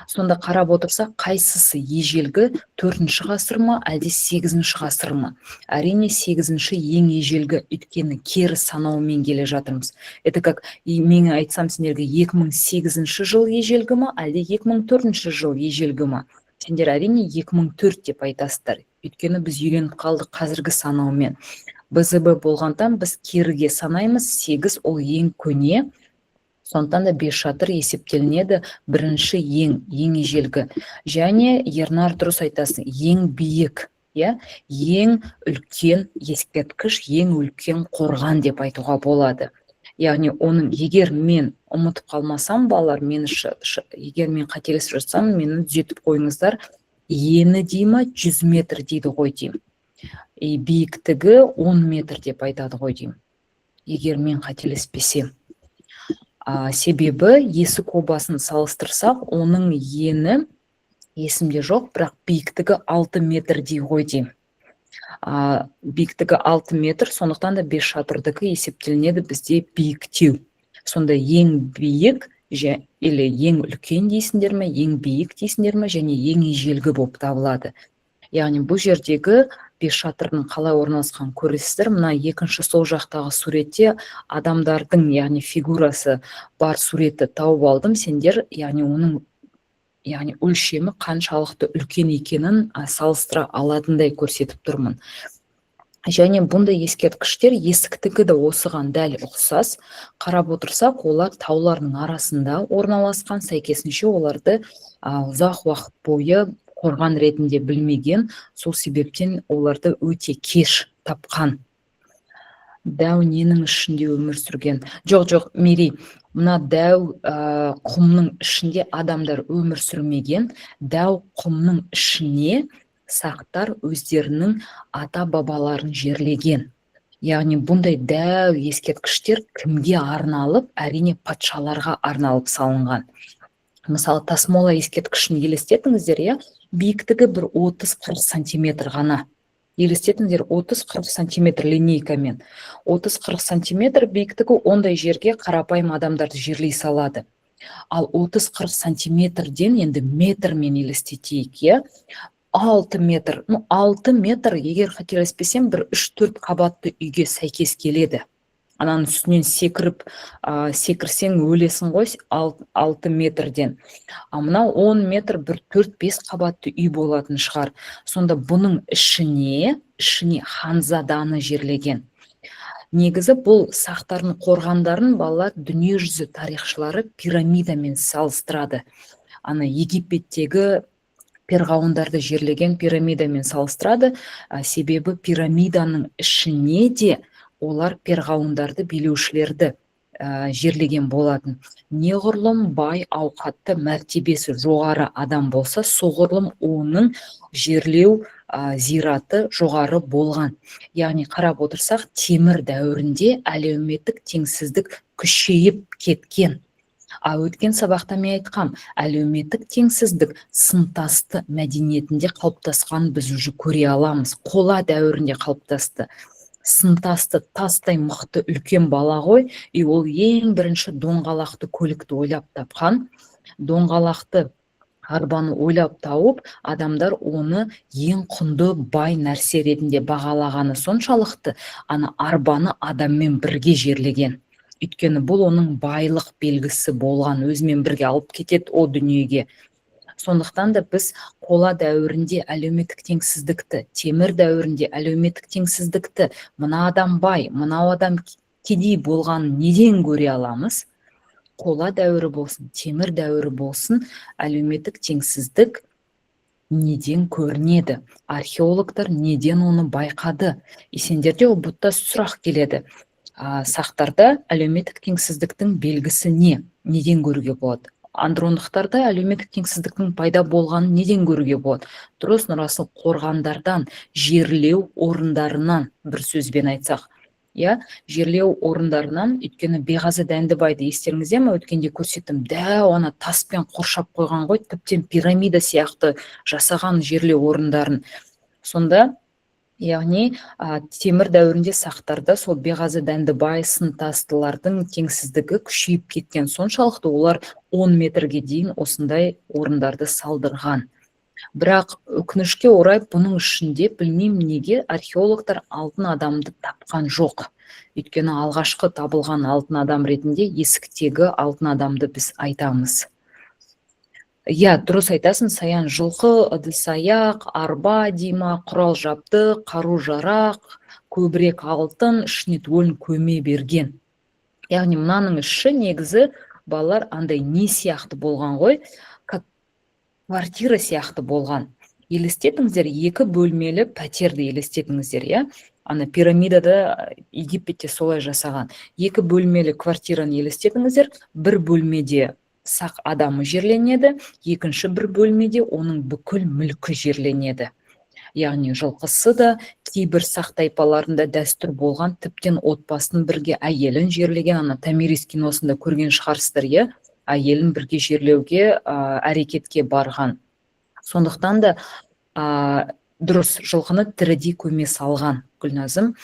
Сонда қарап отырсақ, қайсысы ежелгі 4-ші ғасыр ма, әлде 8-ші ғасыр ма? Әрине 8-ші ең ежелгі, өйткені кері санаумен келе жатырмыз. Это как мен айтсам сендерге 2008 жыл ежелгі ма, әлде 2004 жыл ежелгі ма? Сендер әрине 2004 деп айтасыздар. Өйткені біз үйреніп қалдық қазіргі санаумен. БЗБ болғандан біз керіге санаймыз, 8 ол ең көне. Сондықтан да Бесшатыр есептелінеді бірінші ең ежелгі. Және Ернар дұрыс айтасың, ең биік, ең үлкен ескерткіш, ең үлкен қорған деп айтуға болады. Яғни оның, егер мен ұмытып қалмасам, балалар, егер мен қателесіп жатсам, мені түзетіп қойыңыздар, ені дейма 100 метр дейді ғой дейм. Биіктігі 10 метр деп айтады ғой дейм. Егер мен қателеспесем. Себебі Есік обасын салыстырсақ, оның ені есімде жоқ, бірақ биіктігі 6 метр дей ғой дейм. Биіктігі 6 метр, сондықтан да Бесшатырдікі есептелінеді бізде биіктеу. Сонда ең биік, или ең үлкен дейсіңдер ме, ең биік дейсіңдер ме, және ең ежелгі болып табылады. Яғни бұл жердегі Бесшатырдың қалай орналасқан көресіздер. Мына екінші сол жақтағы суретте адамдардың, яғни фигурасы бар суретті тауып алдым. Сендер, яғни оның өлшемі қаншалықты үлкен екенін салыстыра алатындай көрсетіп тұрмын. Және бұндай ескерткіштер Есіктікі де осыған дәл ұқсас. Қарап отырсақ, олар таулардың арасында орналасқан, сәйкесінше оларды ұзақ уақыт бойы қорған ретінде білмеген, сол себептен оларды өте кеш тапқан. Дәу ненің ішінде өмір сүрген? Жоқ, Мерей, мына дәу құмның ішінде адамдар өмір сүрмеген, дәу құмның ішіне сақтар өздерінің ата бабаларын жерлеген. Яғни бұндай дәу ескерткіштер кімге арналып? Әрине патшаларға арналып салынған. Мысалы, Тасмола ескерткішін елестетіңіздер, иә, биіктігі бір 30-40 сантиметр ғана. Елестетіңіздер, 30-40 сантиметр линейкамен. 30-40 сантиметр биіктігі, ондай жерге қарапайым адамдарды жерлей салады. Ал 30-40 сантиметрден енді метрмен елестетейік, иә, 6 метр, 6 метр, егер қателеспесем, бір 3-4 қабатты үйге сәйкес келеді. Ананың үстінен секірсең өлесің ғой 6 метрден. Мына 10 метр бір 4-5 қабатты үй болатын шығар. Сонда бұның ішіне ханзаданы жерлеген. Негізі бұл сақтардың қорғандарын балалар дүниежүзі тарихшылары пирамидамен салыстырады. Ана Египеттегі перғауындарды жерлеген пирамидамен салыстырады. Себебі пирамиданың ішіне де олар перғауындарды, билеушілерді жерлеген болатын. Неғұрлым бай, ауқатты, мәртебесі жоғары адам болса, соғұрлым оның жерлеу зираты жоғары болған. Яғни қарап отырсақ, темір дәуірінде әлеуметтік теңсіздік күшейіп кеткен. Өткен сабақта мен айтқам, әлеуметтік теңсіздік сынтасты мәдениетінде қалыптасқан біз уже көре аламыз. Қола дәуірінде қалыптасты. Сынтасты тастай мықты үлкен бала ғой, ол ең бірінші доңғалақты көлікті ойлап тапқан. Доңғалақты арбаны ойлап тауып, адамдар оны ең құнды бай нәрсе ретінде бағалағаны соншалықты, ана арбаны адаммен бірге жерлеген. Өйткені бұл оның байлық белгісі болған, өзімен бірге алып кетеді о дүниеге. Сондықтан да біз қола дәуірінде әлеуметтік теңсіздікті, темір дәуірінде әлеуметтік теңсіздікті, мына адам бай, мынау адам кедей болғанын неден көре аламыз? Қола дәуірі болсын, темір дәуірі болсын, әлеуметтік теңсіздік неден көрінеді? Археологтар неден оны байқады? Сендерде бұтта сұрақ келеді. Сақтарда әлеуметтік теңсіздіктің белгісі не? Неден көруге болады? Андрондықтарда әлеуметтік теңсіздіктің пайда болғанын неден көруге болады? Дұрыс, нұрасыл қорғандардан, жерлеу орындарынан, бір сөзбен айтсақ. Жерлеу орындарынан, өйткені Беғазы Дәндібайды естеріңізде ме? Өткенде көрсеттім, дәу ана таспен қоршап қойған ғой, тіптен пирамида сияқты жасаған жерлеу орындарын. Сонда яғни темір дәуірінде сақтарда сол Беғазы Дәндібай сынтастылардың теңсіздігі күшейіп кеткен, соншалықты олар 10 метрге дейін осындай орындарды салдырған. Бірақ өкінішке орай бұның ішінде білмеймін неге археологтар алтын адамды тапқан жоқ. Өйткені алғашқы табылған алтын адам ретінде есіктегі алтын адамды біз айтамыз. Дұрыс айтасың, Саян, жылқы, ыдыс-аяқ, арба дейма, құрал жабдық, қару-жарақ, көбірек алтын, ішіне түгелін көме берген. Яғни мынаның іші негізі балалар андай не сияқты болған ғой, квартира сияқты болған. Елестетіңіздер, 2 бөлмелі пәтерді елестетіңіздер, ана пирамидада Египетте солай жасаған. 2 бөлмелі квартираны елестетіңіздер, бір бөлмеде сақ адамы жерленеді, екінші бір бөлмеде оның бүкіл мүлкі жерленеді. Яғни жылқысы да, кейбір сақ тайпаларында дәстүр болған, тіптен отбасын бірге әйелін жерлеген, ана Томирис киносында көрген шығарсыздар, әйелін бірге жерлеуге әрекетке барған. Сондықтан да дұрыс, жылқыны тірідей көме салған, Гүлназым,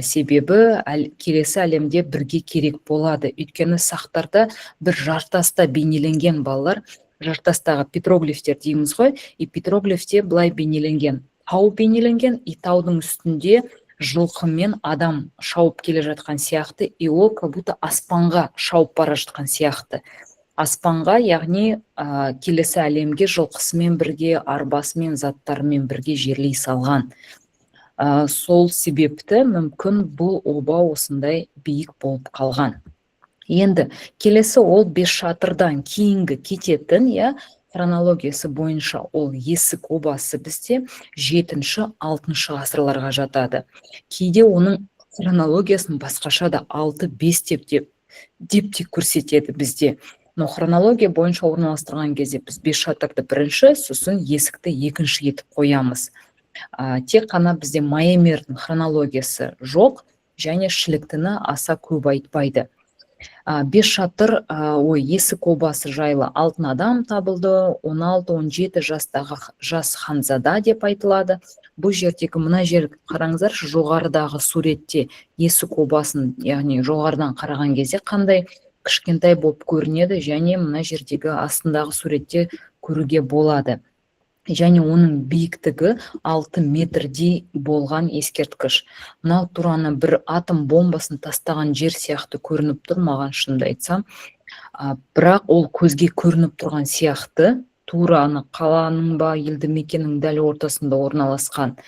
себебі келесі әлемде бірге керек болады. Өйткені сақтарда бір жартаста бейнеленген балалар, жартастағы петроглифтер дейміз ғой, петроглифте былай бейнеленген, тау бейнеленген, таудың үстінде жылқымен адам шауып келе жатқан сияқты, ол как-будто аспанға шауып бара жатқан сияқты. Аспанға, яғни келесі әлемге жылқысымен бірге, арбасымен, заттарымен бірге жерлей салған. Сол себепті мүмкін бұл оба осындай биік болып қалған. Енді келесі ол 5 шатырдан кейінгі кететін, хронологиясы бойынша ол есік обасы бізде 7-6 ғасырларға жатады. Кейде оның хронологиясын басқаша да 6-5 деп деп те көрсетеді бізде. Но хронология бойынша орналастырған кезде біз бес шатырды бірінші, сосын есікті екінші етіп қоямыз. Тек қана бізде Майемердің хронологиясы жоқ, және шіліктіні аса көп айтпайды. Бес шатыр, есік обасы жайлы алтын адам табылды, 16-17 жастағы жас ханзада деп айтылады. Бұл жердегі мына жер қараңыздаршы, жоғарыдағы суретте есік обасын, яғни жоғарыдан қараған кезде қандай кішкентай болып көрінеді, және мына жердегі астындағы суретте көруге болады. Және оның биіктігі 6 метрдей болған ескерткіш. Мынау тураны бір атом бомбасын тастаған жер сияқты көрініп тұр, маған шынымды айтсам. Бірақ ол көзге көрініп тұрған сияқты, тура қаланың ба, елді мекеннің дәл ортасында орналасқан.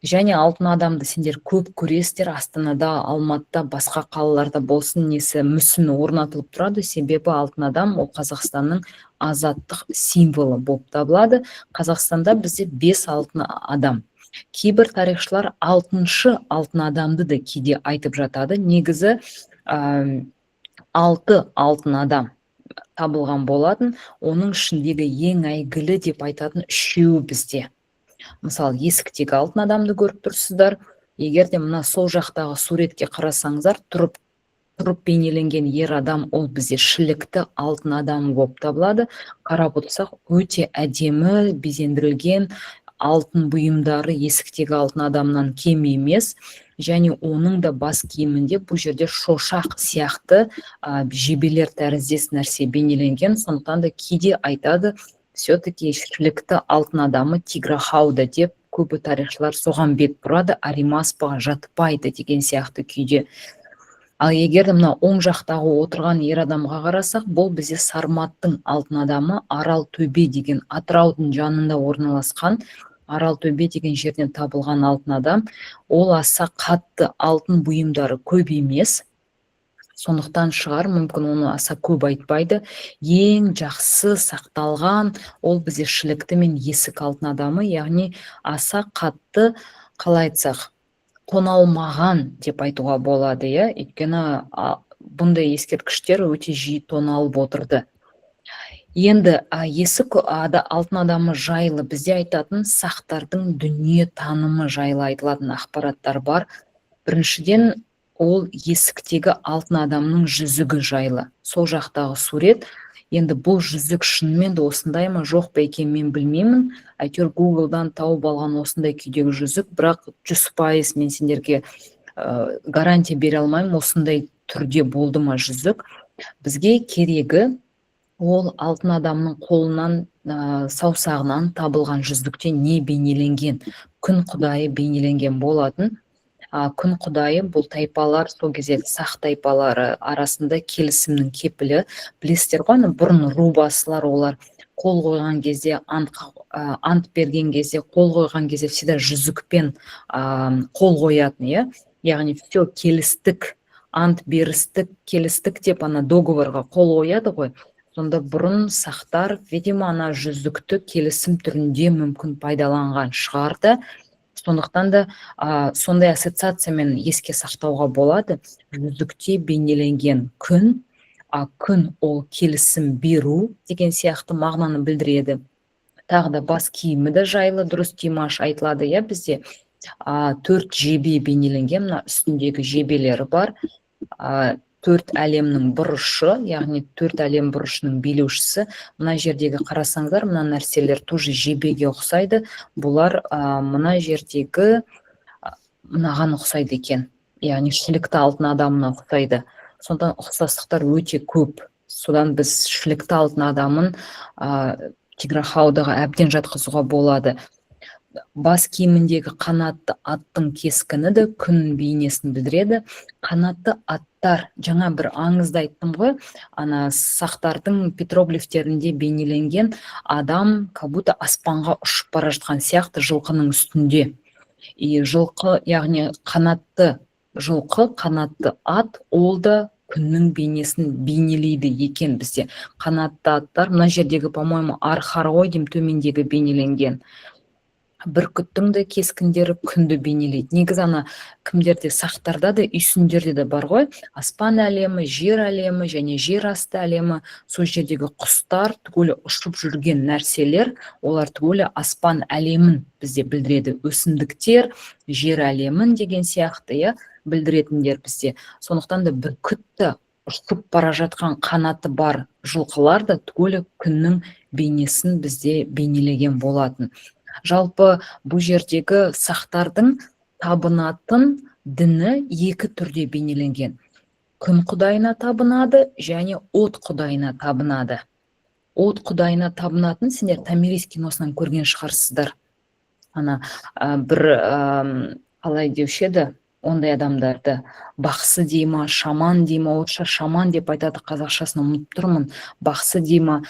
Және алтын адамды сендер көп көресіздер, Астанада, Алматыда, басқа қалаларда болсын, мүсіні орнатылып тұрады. Себебі алтын адам ол Қазақстанның азаттық символы болып табылады. Қазақстанда бізде 5 алтын адам. Кейбір тарихшылар 6-шы алтын адамды да кейде айтып жатады. Негізі 6 алтын адам табылған болатын. Оның ішіндегі ең әйгілі деп айтатын 3-еуі бізде. Мысалы, есіктегі алтын адамды көріп тұрсыздар. Егер де мына сол жақтағы суретке қарасаңыздар, тұрып бейнеленген ер адам ол бізде шілікті алтын адам болып табылады. Қарап отырсақ, өте әдемі безендірілген алтын бұйымдары есіктегі алтын адамнан кем емес. Және оның да бас киімінде бұл жерде шошақ сияқты жебелер тәріздес нәрсе бейнеленген. Сондықтан да кейде айтады, все-таки шілікті алтын адамы Тиграхауда деп көбі тарихшылар соған бет бұрады, Аримаспаға жатпайды деген сияқты күйде. Ал егер мына оң жақтағы отырған ер адамға қарасақ, бұл бізде Сарматтың алтын адамы Арал төбе деген Атыраудың жанында орналасқан, Арал төбе деген жерден табылған алтын адам. Ол аса қатты алтын бұйымдары көп емес. Сондықтан шығар, мүмкін оны аса көп айтпайды. Ең жақсы сақталған ол бізде шілікті мен есік алтын адамы, яғни аса қатты, қалай айтсақ, тоналмаған деп айтуға болады. Өйткені бұндай ескерткіштер өте жиі тоналып отырды. Енді есік алтын адамы жайлы бізде айтатын сақтардың дүние танымы жайлы айтылатын ақпараттар бар. Біріншіден, ол есіктегі алтын адамның жүзігі жайлы. Сол жақтағы сурет. Енді бұл жүзік шынымен де осындай ма, жоқ па екен, мен білмеймін. Әйтеуір Google-дан тауып алған осындай күйдегі жүзік, бірақ 100% мен сендерге гарантия бере алмаймын, осындай түрде болды ма жүзік. Бізге керегі ол алтын адамның қолынан, саусағынан табылған жүзікте не бейнеленген? Күн құдайы бейнеленген болатын. Күн құдайы бұл тайпалар, сол кездегі сақ тайпалары арасында келісімнің кепілі. Білесіздер ғой, бұрын рубасылар, олар қол қойған кезде, ант берген кезде, қол қойған кезде всегда жүзікпен қол қоятын, яғни все келістік, ант берістік, келістік деп договорға қол қояды ғой. Сонда бұрын сақтар, видимо, жүзікті келісім түрінде мүмкін пайдаланған шығарды. Сондықтан да сондай ассоциациямен еске сақтауға болады. Жүзікте бейнеленген күн, күн ол келісім беру деген сияқты мағынаны білдіреді. Тағы да бас киімі де жайлы дұрыс димаш айтылады, бізде 4 жебе бейнеленген, мына үстіндегі жебелері бар. 4 әлемнің бұрышы, яғни 4 әлем бұрышының билеушісі. Мына жердегі қарасаңыздар, мына нәрселер тоже жебеге ұқсайды. Бұлар мына жердегі мынаған ұқсайды екен. Яғни шілікті алтын адамына ұқсайды. Сонда ұқсастықтар өте көп. Содан біз шілікті алтын адамын Тиграхаудаға әбден жатқызуға болады. Бас киіміндегі қанатты аттың кескіні де күн бейнесін білдіреді. Қанатты аттар, жаңа бір аңызда айттым ғой, сақтардың петроглифтерінде бейнеленген адам кабута аспанға ұшып бара жатқан сияқты жылқының үстінде. Жылқы, яғни қанатты жылқы, қанатты ат, ол да күннің бейнесін бейнелейді екен бізде. Қанатты аттар, мына жердегі, по-моему, архар ғой деймін, төмендегі бейнеленген. бүркіттің де кескіндері күнді бейнелейді. Негізі ана кімдерде, сақтарда да, үйсіндерде де бар ғой. Аспан әлемі, жер әлемі және жер асты әлемі, сол жердегі құстар, түгелі ұшып жүрген нәрселер, олар түгелі аспан әлемін бізде білдіреді. Өсімдіктер, жер әлемін деген сияқты, иә, білдіретіндер бізде. Сондықтан да бүркітті ұшып бара жатқан қанаты бар жылқылар да түгелі күннің бейнесін бізде бейнелеген болатын. Жалпы бұл жердегі сақтардың табынатын діні екі түрде бейнеленген. Күн құдайына табынады және от құдайына табынады. От құдайына табынатын сендер Томирис киносынан көрген шығарсыздар. Ана бір қалай деуші еді, ондай адамдарды бақсы дейма, шаман дейма, орысша шаман деп айтады, қазақшасын ұмытып тұрмын. Бақсы дейма,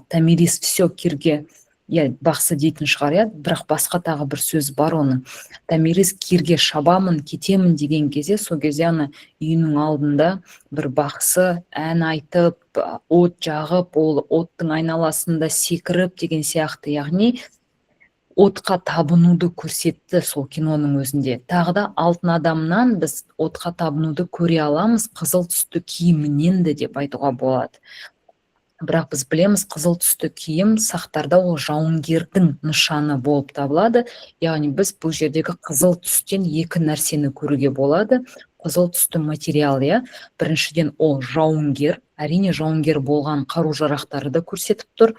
Томирис все кирге, бақсы дейтін шығар, бірақ басқа тағы бір сөз бар оның. Томирис кирге шабамын, кетемін деген кезде, сол кезде ана үйінің алдында бір бақсы ән айтып, от жағып, ол оттың айналасында секіріп деген сияқты, яғни отқа табынуды көрсетті сол киноның өзінде. Тағы да алтын адамнан біз отқа табынуды көре аламыз, қызыл түсті киімінен де деп айтуға болады. Бірақ біз білеміз, қызыл түсті киім сақтарда ол жауынгердің нышаны болып табылады. Яғни біз бұл жердегі қызыл түстен екі нәрсені көруге болады. Қызыл түсті материал, біріншіден ол жауынгер, әрине жауынгер болған қару-жарақтары да көрсетіп тұр.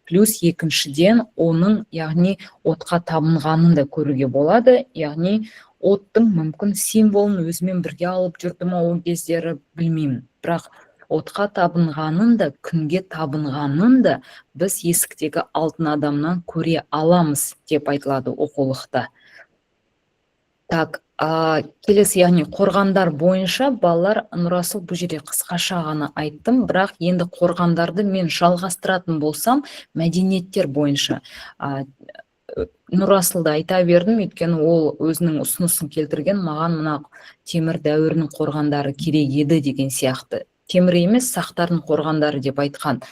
Плюс екіншіден оның, яғни отқа табынғанын да көруге болады. Яғни оттың мүмкін символын өзімен бірге алып жүрді ма ол кездері, білмеймін. Бірақ отқа табынғанын да, күнге табынғанын да біз есіктегі алтын адамнан көре аламыз деп айтылады оқулықта. Так, келесі, яғни қорғандар бойынша балалар, Нұрасыл бұл жерде қысқаша ғана айттым, бірақ енді қорғандарды мен жалғастыратын болсам, мәдениеттер бойынша Нұрасылды айта бердім, өйткені ол өзінің ұсынысын келтірген, маған мына темір дәуірінің қорғандары керек еді деген сияқты. Темір емес, сақтардың қорғандары деп айтқан.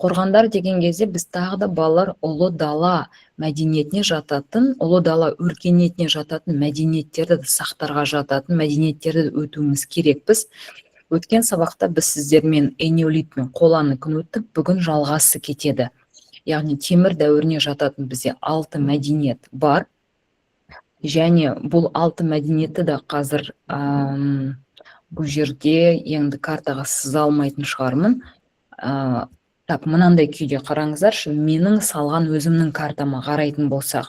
Қорғандар деген кезде біз тағы да балалар ұлы дала мәдениетіне жататын, ұлы дала өркениетіне жататын мәдениеттерді, сақтарға жататын мәдениеттерді өтуіміз керекпіз. Өткен сабақта біз сіздермен энеолит пен қоланы күн өттік, бүгін жалғасы кетеді. Яғни темір дәуіріне жататын бізде 6 мәдениет бар. Және бұл 6 мәдениетті де қазір бұл жерде енді картаға сыза алмайтын шығармын. Так, мынандай күйде қараңыздаршы, менің салған өзімнің картама қарайтын болсақ.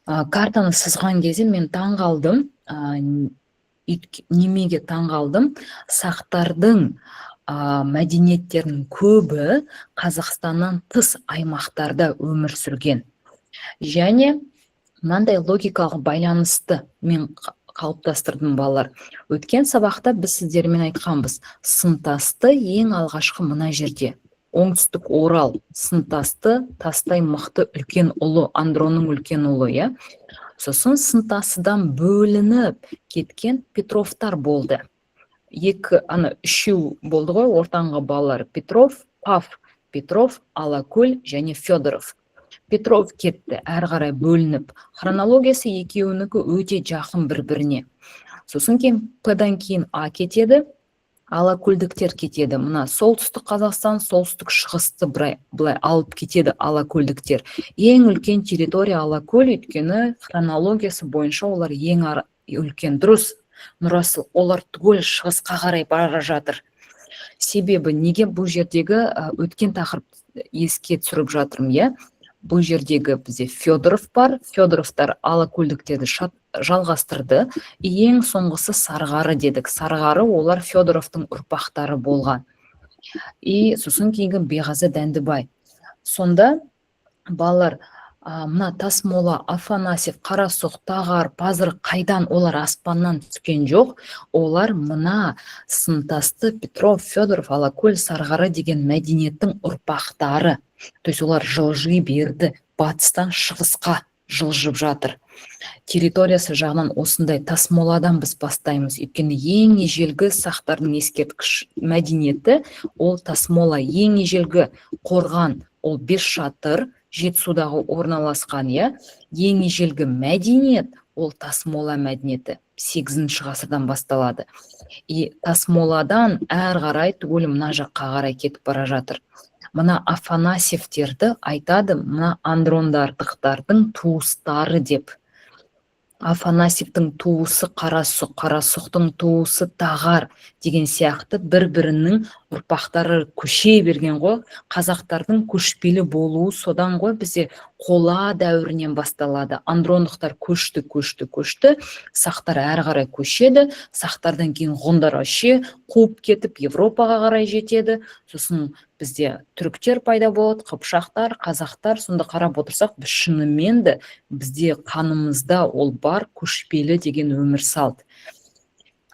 Картаны сызған кезде мен таң қалдым, немеге таң қалдым, сақтардың мәдениеттерінің көбі Қазақстаннан тыс аймақтарда өмір сүрген. Және мынандай логикалық байланысты мен қалыптастырдым балалар. Өткен сабақта біз сіздермен айтқанбыз, сынтасты ең алғашқы мына жерде. Оңтүстік Орал сынтасты тастай мықты үлкен ұлы, Андронның үлкен ұлы, Сосын сынтасыдан бөлініп кеткен Петровтар болды. Үшеу болды ғой, ортаңғы балалар. Петров, Пав, Петров, Алакөл және Федоров. Петров кетті, әрі қарай бөлініп. Хронологиясы екеуінікі өте жақын бір-біріне. Сосын П-дан кейін А кетеді, Алакөлдіктер кетеді. Мына солтүстік Қазақстан, солтүстік шығысты былай алып кетеді Алакөлдіктер. Ең үлкен территория Алакөл, өйткені хронологиясы бойынша олар ең үлкен. Дұрыс, Нұрасыл, олар түгел шығысқа қарай бара жатыр. Себебі неге бұл жердегі өткен тақырып еске түсіріп жатырмын, Бұл жердегі бізде Федоров бар, Федоровтар Алакөлдіктерді жалғастырды. Ең соңғысы Сарғары дедік. Сарғары олар Федоровтың ұрпақтары болған. Сосын кейінгі Беғазы Дәндібай. Сонда балалар, мына Тасмола, Афанасьев, Қарасоқ, Тағар, Пазыр қайдан, олар аспаннан түскен жоқ. Олар мына сынтасты Петров, Федоров, Алакөл, Сарғары деген мәдениеттің ұрпақтары. То есть олар жылжи берді, батыстан шығысқа жылжып жатыр. Территориясы жағынан осындай Тасмоладан біз бастаймыз. Өйткені ең ежелгі сақтардың ескерткіш мәдениеті ол Тасмола. Ең ежелгі қорған ол 5 шатыр Жетісудағы орналасқан, ең ежелгі мәдениет ол тасмола мәдениеті 8-ші ғасырдан басталады. И тасмоладан әр қарай түгел мына жаққа қарай кетіп бара жатыр. Мына Афанасьевтерді айтады, мына андрондардықтардың туыстары деп. Афанасьевтің туысы Қарасұқ, Қарасұқтың туысы Тағар деген сияқты бір-бірінің ұрпақтары көше берген ғой. Қазақтардың көшпелі болуы содан ғой, бізде қола дәуірінен басталады. Андрондықтар көшті, сақтар әрі қарай көшеді, сақтардан кейін ғұндар қуып кетіп Европаға қарай жетеді. Сосын бізде түріктер пайда болады, қыпшақтар, қазақтар. Сонда қарап отырсақ, біз шынымен де бізде қанымызда ол бар, көшпелі деген өмір салт.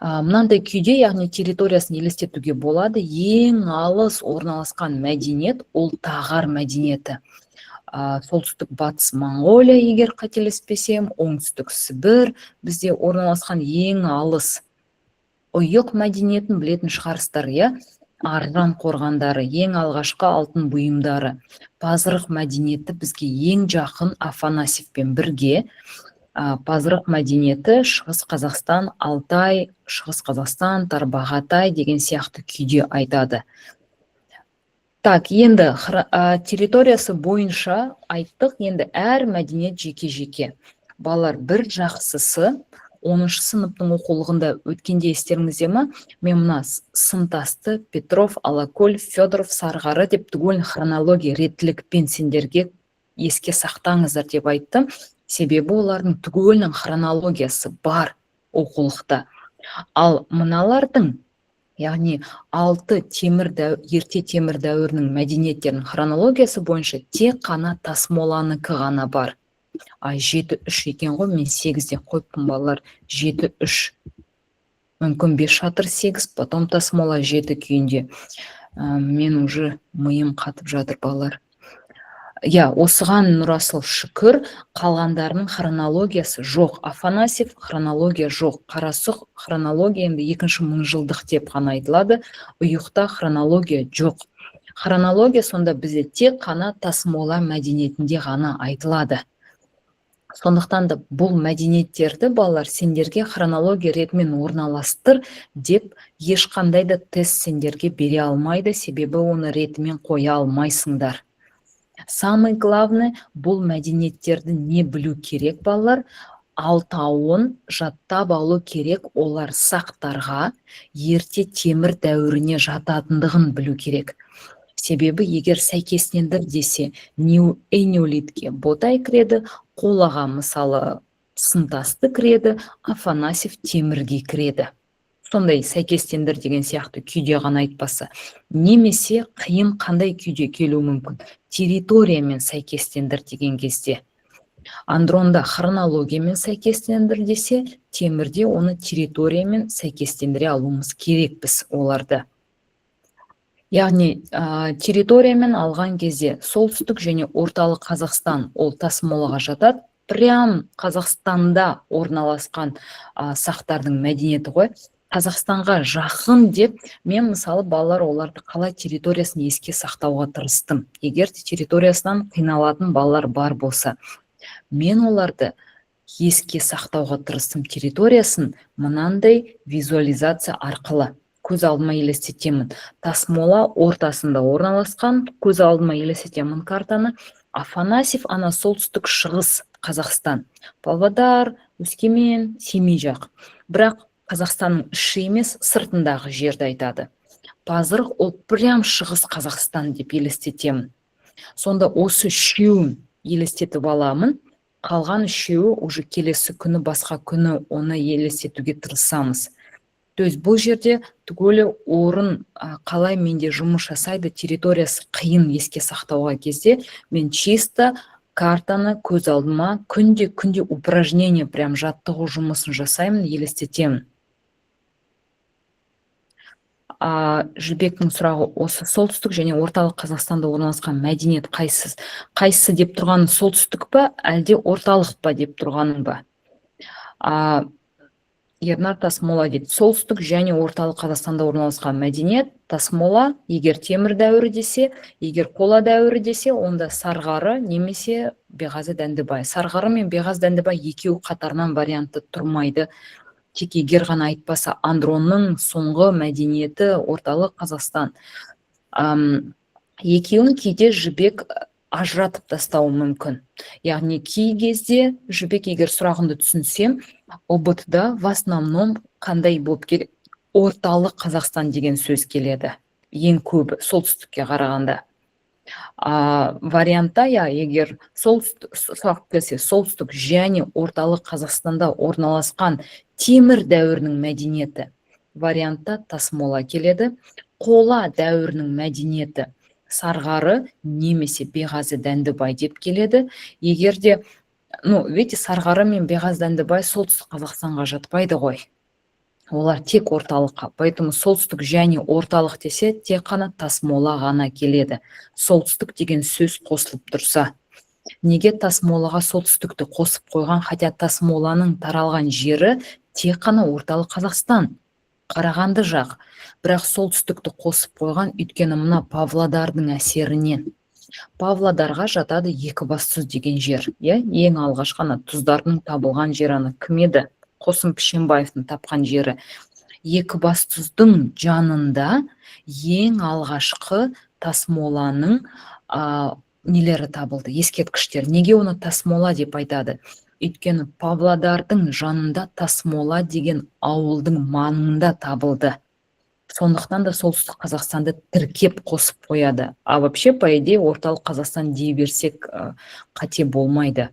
Мынандай күйде, яғни территориясын елестетуге болады. Ең алыс орналасқан мәдениет ол Тағар мәдениеті. Солтүстік батыс Моңғолия, егер қателеспесем, оңтүстік Сібір бізде орналасқан ең алыс. Ойық мәдениетін білетін шығарсыздар, Аржан қорғандары, ең алғашқы алтын бұйымдары. Пазырық мәдениеті бізге ең жақын Афанасьевпен бірге. Пазырық мәдениеті Шығыс Қазақстан, Алтай, Шығыс Қазақстан, Тарбағатай деген сияқты күйде айтады. Так, енді территориясы бойынша айттық, енді әр мәдениет жеке-жеке. Балалар, бір жақсысы 10-шы сыныптың оқулығында өткенде естеріңізде ме? Мен мына сымтасты Петров, Алакөл, Федоров, Сарғары деп түгел хронология реттілікпен сендерге еске сақтаңыздар деп айттым. Себебі олардың түгелінің хронологиясы бар оқулықта. Ал мыналардың, яғни ерте темір дәуірінің мәдениеттерінің хронологиясы бойынша тек қана тасмоланыкі ғана бар. 7-3 екен ғой, мен 8-де қойыппын балалар, 7-3. Мүмкін 5 шатыр 8, потом тасмола 7 күйінде. Мен уже миым қатып жатыр балалар. Осыған Нұрасыл шүкір, қалғандарының хронологиясы жоқ. Афанасьев хронология жоқ. Қарасұқ хронология енді 2-ші мыңжылдық деп қана айтылады. Ұйықта хронология жоқ. Хронология сонда бізде тек қана тасмола мәдениетінде ғана айтылады. Сондықтан да бұл мәдениеттерді балалар сендерге хронология ретімен орналастыр деп ешқандай да тест сендерге бере алмайды, себебі оны ретімен қоя алмайсыңдар. Самый главный, бұл мәдениеттерді не білу керек балалар? Алтауын жаттап алу керек, олар сақтарға ерте темір дәуіріне жататындығын білу керек. Себебі егер сәйкеснендір десе, энеолитке Ботай кіреді, қолаға мысалы сымтасты кіреді, Афанасьев темірге кіреді. Сондай сәйкестендір деген сияқты күйде ғана айтпаса. Немесе қиын қандай күйде келуі мүмкін? Территориямен сәйкестендір деген кезде. Андронда хронологиямен сәйкестендір десе, темірде оны территориямен сәйкестендіре алуымыз керек біз оларды. Яғни территориямен алған кезде солтүстік және орталық Қазақстан ол тасмолаға жатады. Прям Қазақстанда орналасқан сақтардың мәдениеті ғой. Қазақстанға жақын деп, мен мысалы балалар оларды қалай территориясын еске сақтауға тырыстым. Егер территориясынан қиналатын балалар бар болса, мен оларды еске сақтауға тырыстым территориясын мынандай визуализация арқылы. Көз алдыма елестетемін. Тасмола ортасында орналасқан, көз алдыма елестетемін картаны. Афанасьев ана солтүстік шығыс Қазақстан. Павлодар, Өскемен, Семей жақ. Бірақ Қазақстанның іші емес, сыртындағы жерді айтады. Пазырық ол прям шығыс Қазақстан деп елестетемін. Сонда осы үшеуін елестетіп аламын. Қалған үшеуі уже келесі күні, басқа күні оны елестетуге тырысамыз. То есть бұл жерде түгелі орын қалай менде жұмыс жасайды, территориясы қиын еске сақтауға кезде, мен чисто картаны көз алдыма күнде упражнение, прям жаттығу жұмысын жасаймын, елестетемін. Жібектің сұрағы осы солтүстік және орталық Қазақстанда орналасқан мәдениет қайсысы деп тұрғаның солтүстік па, әлде орталық па деп тұрғаның ба? Ернар Тасмола дейді. Солтүстік және орталық Қазақстанда орналасқан мәдениет. Тасмола, егер темір дәуірі десе, егер қола дәуірі десе, онда Сарғары немесе Беғазы Дәндібай. Сарғары мен Беғазы Дәндібай екеуі қатарынан варианты тұрмайды. Тек егер ғана айтпаса Андронның соңғы мәдениеті орталық Қазақстан. Екеуін кейде Жібек ажыратып тастауы мүмкін. Яғни кей кезде Жібек, егер сұрағынды түсінсем, ОБТ-да в основном қандай болып келеді? Орталық Қазақстан деген сөз келеді. Ең көбі солтүстікке қарағанда. Вариантта, егер сұрақ келсе, солтүстік және орталық Қазақстанда орналасқан темір дәуірінің мәдениеті вариантта Тасмола келеді. Қола дәуірінің мәдениеті Сарғары немесе Беғазы Дәндібай деп келеді. Егерде, видите, Сарғары мен Беғазы Дәндібай солтүстік Қазақстанға жатпайды ғой. Олар тек орталыққа. Поэтому солтүстік және орталық десе, тек қана Тасмола ғана келеді. Солтүстік деген сөз қосылып тұрса. Неге Тасмолаға солтүстікті қосып қойған, хотя Тасмоланың таралған жері тек қана орталық Қазақстан, Қарағанды жақ. Бірақ солтүстікті қосып қойған, өйткені мына Павлодардың әсерінен. Павлодарға жатады Екібастұз деген жер. Ең алғашқы тұздардың табылған жер кім еді? Қосым Пішенбаевтың тапқан жері. Екібастұздың жанында ең алғашқы Тасмоланың нелері табылды, ескерткіштер. Неге оны Тасмола деп айтады? Өйткені Павлодардың жанында Тасмола деген ауылдың маңында табылды. Сондықтан да солтүстік Қазақстанды тіркеп қосып қояды. А вообще, по идее, орталық Қазақстан дей берсек қате болмайды.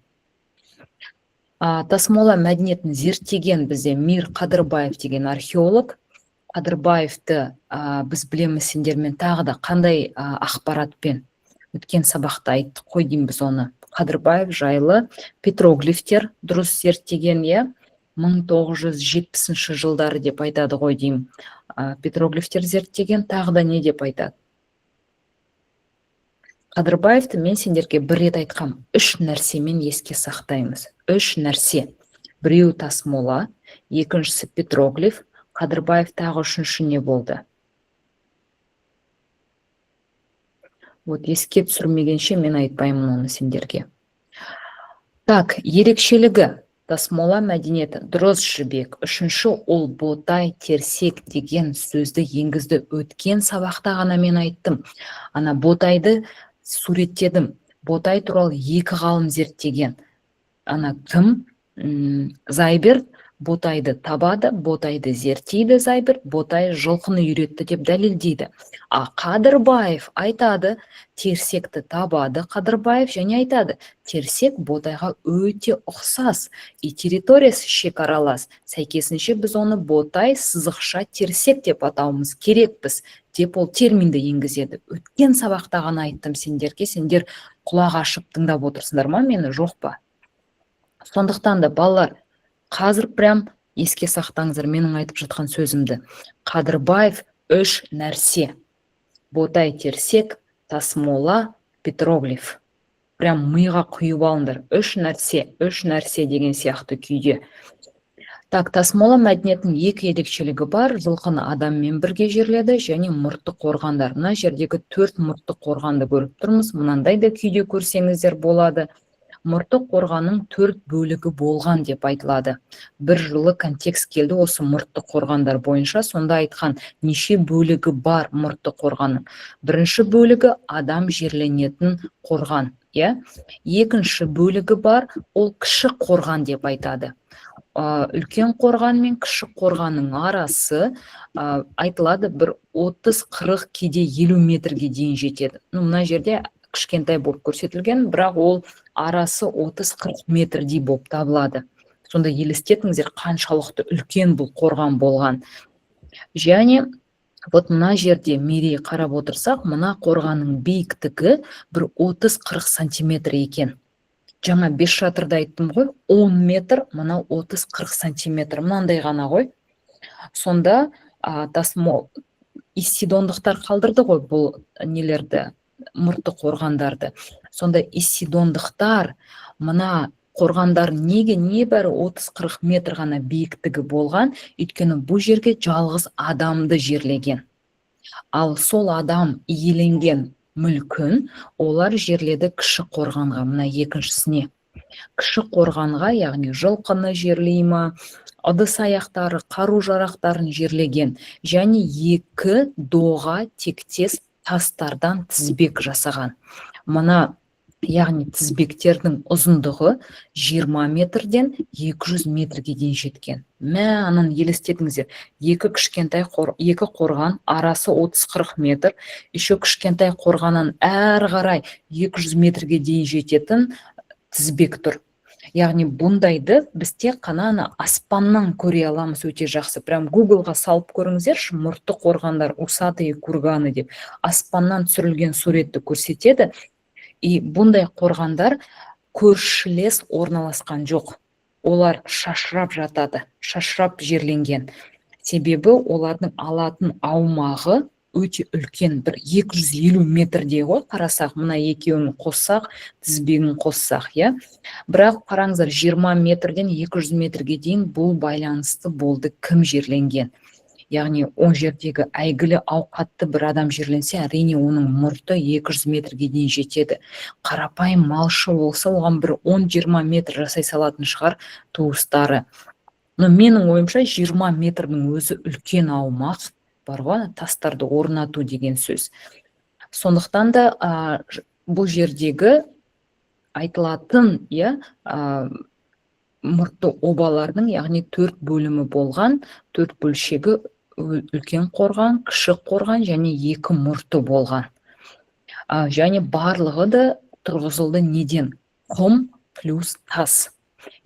Тасмола мәдениетін зерттеген бізде Мир Қадырбаев деген археолог. Қадырбаевты біз білеміз сендермен тағы да қандай ақпаратпен өткен сабақта айттық қой деймін біз оны. Қадырбаев жайлы петроглифтер дұрыс зерттеген, 1970 жылдары деп айтады ғой деймін. Петроглифтер зерттеген, тағы да не деп айтады? Қадырбаевты мен сендерге бір рет айтқам, 3 нәрсемен еске сақтаймыз. 3 нәрсе. Біреу Тасмола, екіншісі петроглиф, Қадырбаев тағы үшінші не болды? Еске түсірмегенше мен айтпаймын оны сендерге. Так, ерекшелігі Тасмола мәдениеті. Дұрыс, Жібек. Үшінші, ол ботай, терсек деген сөзді енгізді. Өткен сабақта ғана мен айттым. Ботайды суреттедім. Ботай туралы 2 ғалым зерттеген. Кім? Зайберт ботайды табады, ботайды зерттейді Зайберт, ботай жылқыны үйретті деп дәлелдейді. Қадырбаев айтады, терсекті табады Қадырбаев, және айтады, терсек ботайға өте ұқсас, территориясы шекаралас. Сәйкесінше біз оны ботай сызықша терсек деп атауымыз керекпіз, деп ол терминді енгізеді. Өткен сабақта ғана айттым сендерге, сендер құлақ ашып тыңдап отырсыңдар ма, мені жоқ па? Сондықтан да балалар, қазір прям еске сақтаңыздар менің айтып жатқан сөзімді. Қадырбаев 3 нәрсе. Ботай, терсек, Тасмола, петроглиф. Прям миға құйып алыңдар. 3 нәрсе деген сияқты күйде. Так, Тасмола мәдениетінің 2 ерекшелігі бар. Жылқыны адаммен бірге жерледі және мұртты қорғандар. Мына жердегі 4 мұртты қорғанды көріп тұрмыз. Мынандай да күйде көрсеңіздер болады. Мұртты қорғанның 4 бөлігі болған деп айтылады. Бір жылы контекст келді осы мұртты қорғандар бойынша, сонда айтқан неше бөлігі бар мұртты қорғанның. Бірінші бөлігі адам жерленетін қорған. Екінші бөлігі бар, ол кіші қорған деп айтады. Үлкен қорған мен кіші қорғанның арасы айтылады бір 30-40 кейде 50 метрге дейін жетеді. Мына жерде кішкентай болып көрсетілген, бірақ ол арасы 30-40 метрдей болып табылады. Сонда елестетіңіздер қаншалықты үлкен бұл қорған болған. Және мына жерде мерей қарап отырсақ, мына қорғанның биіктігі бір 30-40 сантиметр екен. Жаңа 5 шатырда айттым ғой, 10 метр, мына 30-40 сантиметр, мынандай ғана ғой. Сонда Тасмол исидондықтар қалдырды ғой бұл нелерді, мұртты қорғандарды. Сонда исидондықтар мына қорғандар неге небәрі 30-40 метр ғана биіктігі болған, өйткені бұл жерге жалғыз адамды жерлеген. Ал сол адам иеленген мүлкін олар жерледі кіші қорғанға, мына екіншісіне. Кіші қорғанға, яғни жылқыны жерлей ма, ыдыс аяқтары, қару жарақтарын жерлеген, және 2 доға тектес тастардан тізбек жасаған. Мына, яғни тізбектердің ұзындығы 20 метрден 200 метрге дейін жеткен. Анан елестетіңіздер, екі қорған арасы 30-40 метр, еще кішкентай қорғаннан әрі қарай 200 метрге дейін жететін тізбек тұр. Яғни бұндайды біз тек қана аспаннан көре аламыз, өте жақсы. Прям Google-ға салып көріңіздерші, мұртты қорғандар, усатые курганы деп, аспаннан түсірілген суретті көрсетеді. И бұндай қорғандар көршілес орналасқан жоқ. Олар шашырап жатады, шашырап жерленген. Себебі олардың алатын аумағы өте үлкен, бір 250 метрдей ғой, қарасақ, мына екеуін қоссақ, тізбегін қоссақ, я. Бірақ қараңыздар, 20 метрден 200 метрге дейін бұл байланысты болды, кім жерленген. Яғни, он жердегі әйгілі ауқатты бір адам жерленсе, әрине оның мұрты 200 метрге дейін жетеді. Қарапайым малшы болса, оған бір 10-20 метр жасай салатын шығар туыстары. Но менің ойымша 20 метрдің өзі үлкен аумақ бар ғой, тастарды орнату деген сөз. Сондықтан да бұл жердегі айтылатын, мұртты обалардың, яғни 4 бөлімі болған, 4 бөлшегі үлкен қорған, кіші қорған және 2 мұрты болған. Және барлығы да тұрғызылды неден? Құм плюс тас.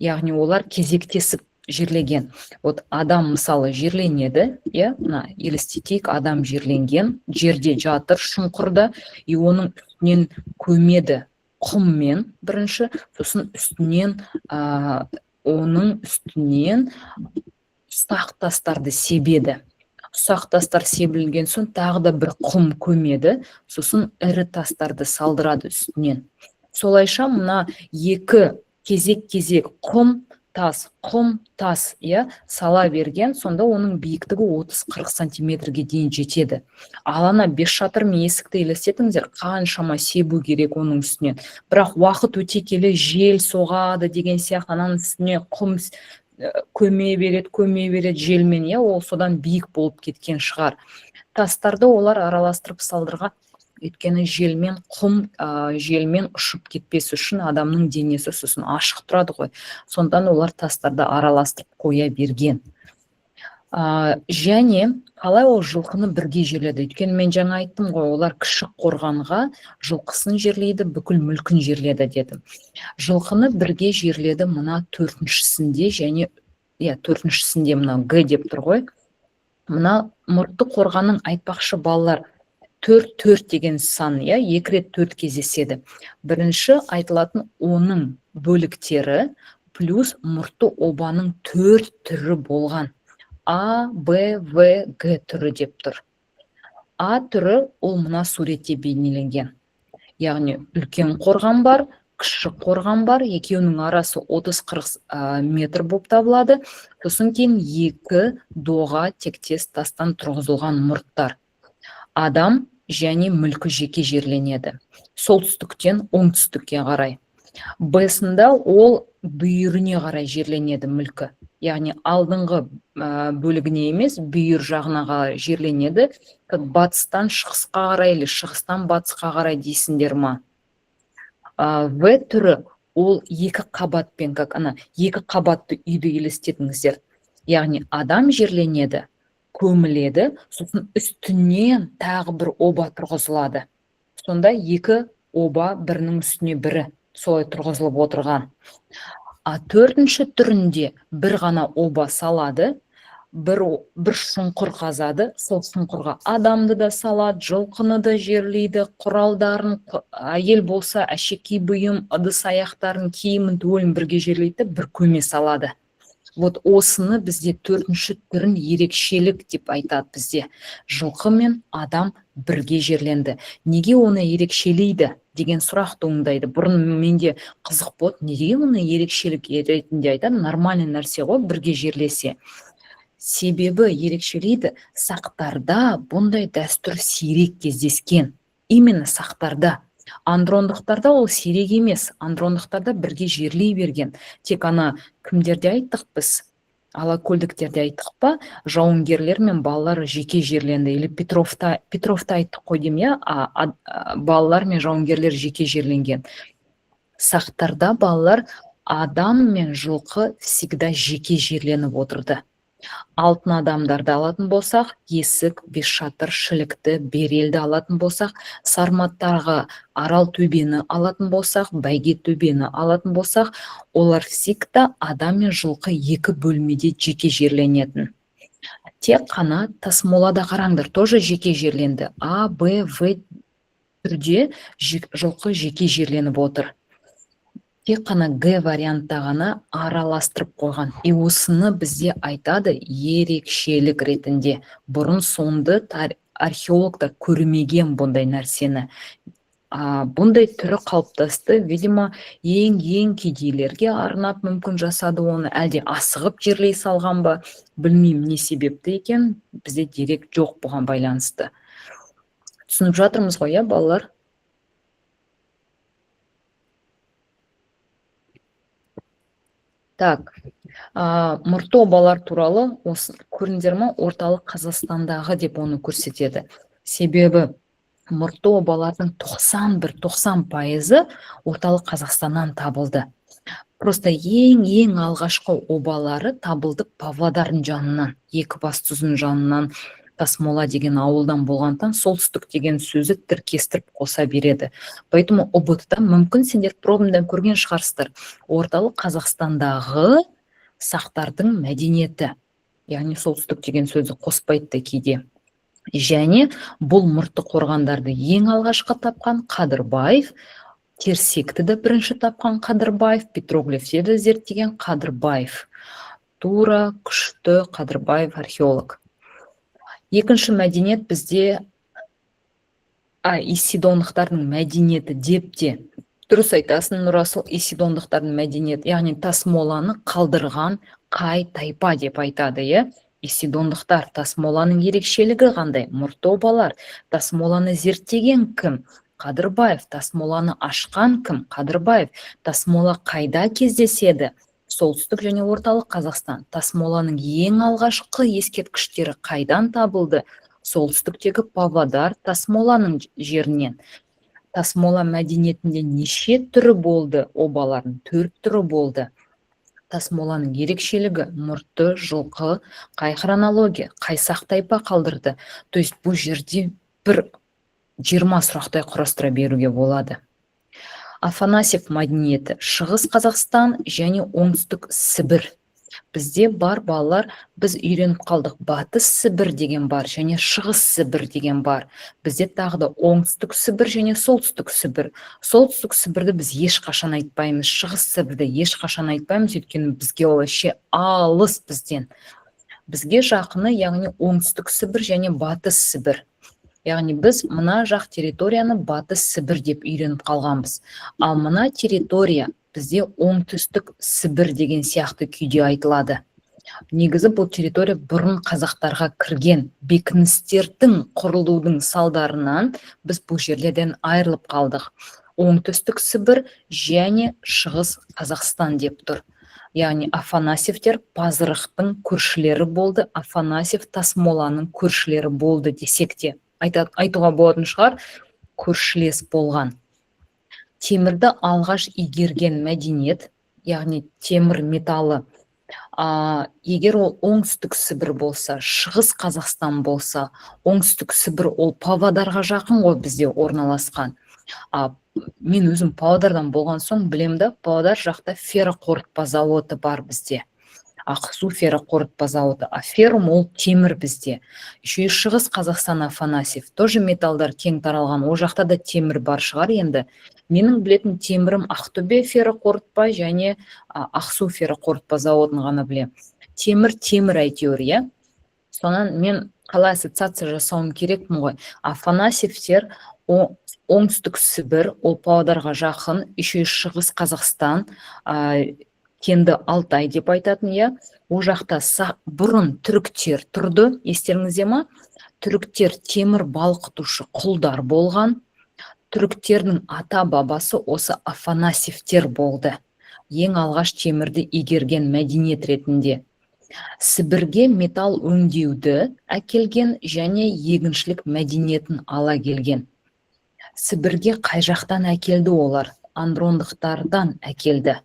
Яғни олар кезектесіп жерлеген. Вот адам мысалы жерленеді, мына елестетейік, адам жерленген, жерде жатыр шұңқырда, и оның үстінен көмеді құммен бірінші, сосын оның үстінен ұсақ тастарды себеді. Ұсақ тастар себілген соң тағы да бір құм көмеді, сосын ірі тастарды салдырады үстінен. Солайша мына 2 кезек-кезек құм, тас, сала берген, сонда оның биіктігі 30-40 сантиметрге дейін жетеді. Алана 5 шатыр есікті елестетіңіздер, қаншама себу керек оның үстінен. Бірақ уақыт өте келе жел соғады деген сияқты, ананың үстіне құм көме береді желмен, ол содан биік болып кеткен шығар. Тастарды олар араластырып салдырған, өйткені желмен ұшып кетпес үшін адамның денесі сосын ашық тұрады ғой. Сондан олар тастарды араластырып қоя берген. Және қалай ол жылқыны бірге жерледі? Өйткені мен жаңа айттым ғой, олар кіші қорғанға жылқысын жерлейді, бүкіл мүлкін жерледі дедім. Жылқыны бірге жерледі мына 4-шісінде, және 4-шісінде мына Г деп тұр ғой. Мына мұртты қорғанның айтпақшы балалар 4 деген сан, 2 рет 4 кездеседі. Бірінші айтылатын оның бөліктері плюс мұртты обаның 4 түрі болған. А, Б, В, Г түрі деп тұр. А түрі ол мына суретте бейнеленген. Яғни үлкен қорған бар, кіші қорған бар, екеуінің арасы 30-40 метр болып табылады. Сосын кейін 2 доға тектес тастан тұрғызылған мұрттар. Адам және мүлкі жеке жерленеді. Солтүстіктен оңтүстікке қарай. Б-сында ол бүйіріне қарай жерленеді мүлкі. Яғни алдыңғы бөлігіне емес, бүйір жағына қарай жерленеді. Батыстан шығысқа қарай, или шығыстан батысқа қарай дейсіңдер ма? В түрі ол 2 қабатпен, 2 қабатты үйді елестетіңіздер. Яғни адам жерленеді, көміледі, сосын үстінен тағы бір оба тұрғызылады. Сонда 2 оба бірінің үстіне бірі солай тұрғызылып отырған. 4-ші түрінде бір ғана оба салады, бір шұңқыр қазады, сол шұңқырға адамды да салады, жылқыны да жерлейді, құралдарын, әйел болса әшекей бұйым, ыдыс аяқтарын, киімін, төлін бірге жерлейді, бір көме салады. Вот осыны бізде 4-ші түрін ерекшелік деп айтады бізде. Жылқы мен адам бірге жерленді. Неге оны ерекшелейді деген сұрақ туындайды. Бұрын менде қызық болды, неге оны ерекшелік ретінде айтады? Нормальный нәрсе ғой бірге жерлесе. Себебі ерекшелейді, сақтарда бұндай дәстүр сирек кездескен. Именно сақтарда. Андрондықтарда ол сирек емес. Андрондықтарда бірге жерлей берген. Тек ана кімдерде айттық біз? Алакөлдіктерде айттық па? Жауынгерлер мен балалар жеке жерленді. Или Петровта айттық қой деймін, балалар мен жауынгерлер жеке жерленген. Сақтарда балалар адам мен жылқы всегда жеке жерленіп отырды. Алтын адамдарды алатын болсақ, есік, бесшатыр, шілікті, берелді алатын болсақ, сарматтарға арал төбені алатын болсақ, бәйге төбені алатын болсақ, олар всегда адам мен жылқы екі бөлмеде жеке жерленетін. Тек қана Тасмолада қараңдар, тоже жеке жерленді. А, Б, В түрде жылқы жеке жерленіп отыр. Тек қана Г вариантта ғана араластырып қойған. И осыны бізде айтады ерекшелік ретінде. Бұрын соңды археологтар көрмеген бұндай нәрсені. Бұндай түрі қалыптасты, видимо, ең кедейлерге арнап мүмкін жасады оны, әлде асығып жерлей салған ба, білмеймін не себепті екен, бізде дерек жоқ бұған байланысты. Түсініп жатырмыз ғой, балалар? Так, мұртты обалар туралы көрдіңдер ме, орталық Қазақстандағы деп оны көрсетеді. Себебі мұртты обалардың 91-90% орталық Қазақстаннан табылды. Просто ең алғашқы обалары табылды Павлодардың жанынан, Екібастұздың жанынан, Тасмола деген ауылдан болғандықтан солтүстік деген сөзі тіркестіріп қоса береді. Поэтому ұбытта мүмкін сендер пробамдан көрген шығарсыздар. Орталық Қазақстандағы сақтардың мәдениеті, яғни солтүстік деген сөзі қоспайды кейде. Және бұл мұртты қорғандарды ең алғашқы тапқан Қадырбаев, Терсекті де бірінші тапқан Қадырбаев, Петроглифте де зерттеген Қадырбаев. Тура, күшті Қадырбаев археолог. Екінші мәдениет бізде исидондықтардың мәдениеті деп те. Дұрыс айтасың, Нұрасыл, исидондықтардың мәдениеті, яғни Тасмоланы қалдырған қай тайпа деп айтады, Исидондықтар. Тасмоланың ерекшелігі қандай? Мұртты обалар. Тасмоланы зерттеген кім? Қадырбаев. Тасмоланы ашқан кім? Қадырбаев. Тасмола қайда кездеседі? Солтүстік және орталық Қазақстан. Тасмоланың ең алғашқы ескерткіштері қайдан табылды? Солтүстіктегі Павлодар Тасмоланың жерінен. Тасмола мәдениетінде неше түрі болды? Обалардың 4 түрі болды. Тасмоланың ерекшелігі мұртты, жылқы, қай хронология, қай сақтайпа қалдырды. То есть бұл жерде бір 20 сұрақтай құрастыра беруге болады. Афанасьев мәдениеті, Шығыс Қазақстан және Оңтүстік Сібір. Бізде бар балалар, біз үйреніп қалдық. Батыс Сібір деген бар, және Шығыс Сібір деген бар. Бізде тағы да Оңтүстік Сібір және Солтүстік Сібір. Солтүстік Сібірді біз ешқашан айтпаймыз, Шығыс Сібірді ешқашан айтпаймыз, өйткені бізге ол алыс бізден. Бізге жақыны, яғни Оңтүстік Сібір және Батыс Сібір. Яғни біз мына жақ территорияны Батыс Сібір деп үйреніп қалғанбыз. Ал мына территория бізде Оңтүстік Сібір деген сияқты күйде айтылады. Негізі бұл территория бұрын қазақтарға кірген бекіністердің құрылудың салдарынан біз бұл жерлерден айырылып қалдық. Оңтүстік Сібір және Шығыс Қазақстан деп тұр. Яғни Афанасьевтер Пазырықтың көршілері болды, Афанасьев Тасмоланың көршілері болды десек те. Айтуға болатын шығар, көршілес болған. Темірді алғаш игерген мәдениет, яғни темір металы, егер ол Оңтүстік Сібір болса, Шығыс Қазақстан болса, Оңтүстік Сібір ол Павлодарға жақын ғой бізде орналасқан. Мен өзім Павлодардан болған соң білемді, Павлодар жақта ферроқорытпа зауыты бар бізде. Ақсу ферроқорытпа зауыты, феррум ол темір бізде. Еще Шығыс Қазақстан Афанасьев, тоже металдар кең таралған, ол жақта да темір бар шығар енді. Менің білетін темірім Ақтөбе ферроқорытпа және Ақсу ферроқорытпа зауытын ғана білем. Темір әйтеуір, Сонан мен қалай ассоциация жасауым керекпін ғой. Афанасьевтер оңтүстік Сібір, ол Павлодарға жақын, еще Шығыс Қазақстан, Кенді Алтай деп айтатын, иә. Ол жақта бұрын түріктер тұрды, естеріңізде ма? Түріктер темір балқытушы құлдар болған. Түріктердің ата бабасы осы Афанасьевтер болды. Ең алғаш темірді игерген мәдениет ретінде. Сібірге металл өңдеуді әкелген және егіншілік мәдениетін ала келген. Сібірге қай жақтан әкелді олар? Андрондықтардан әкелді.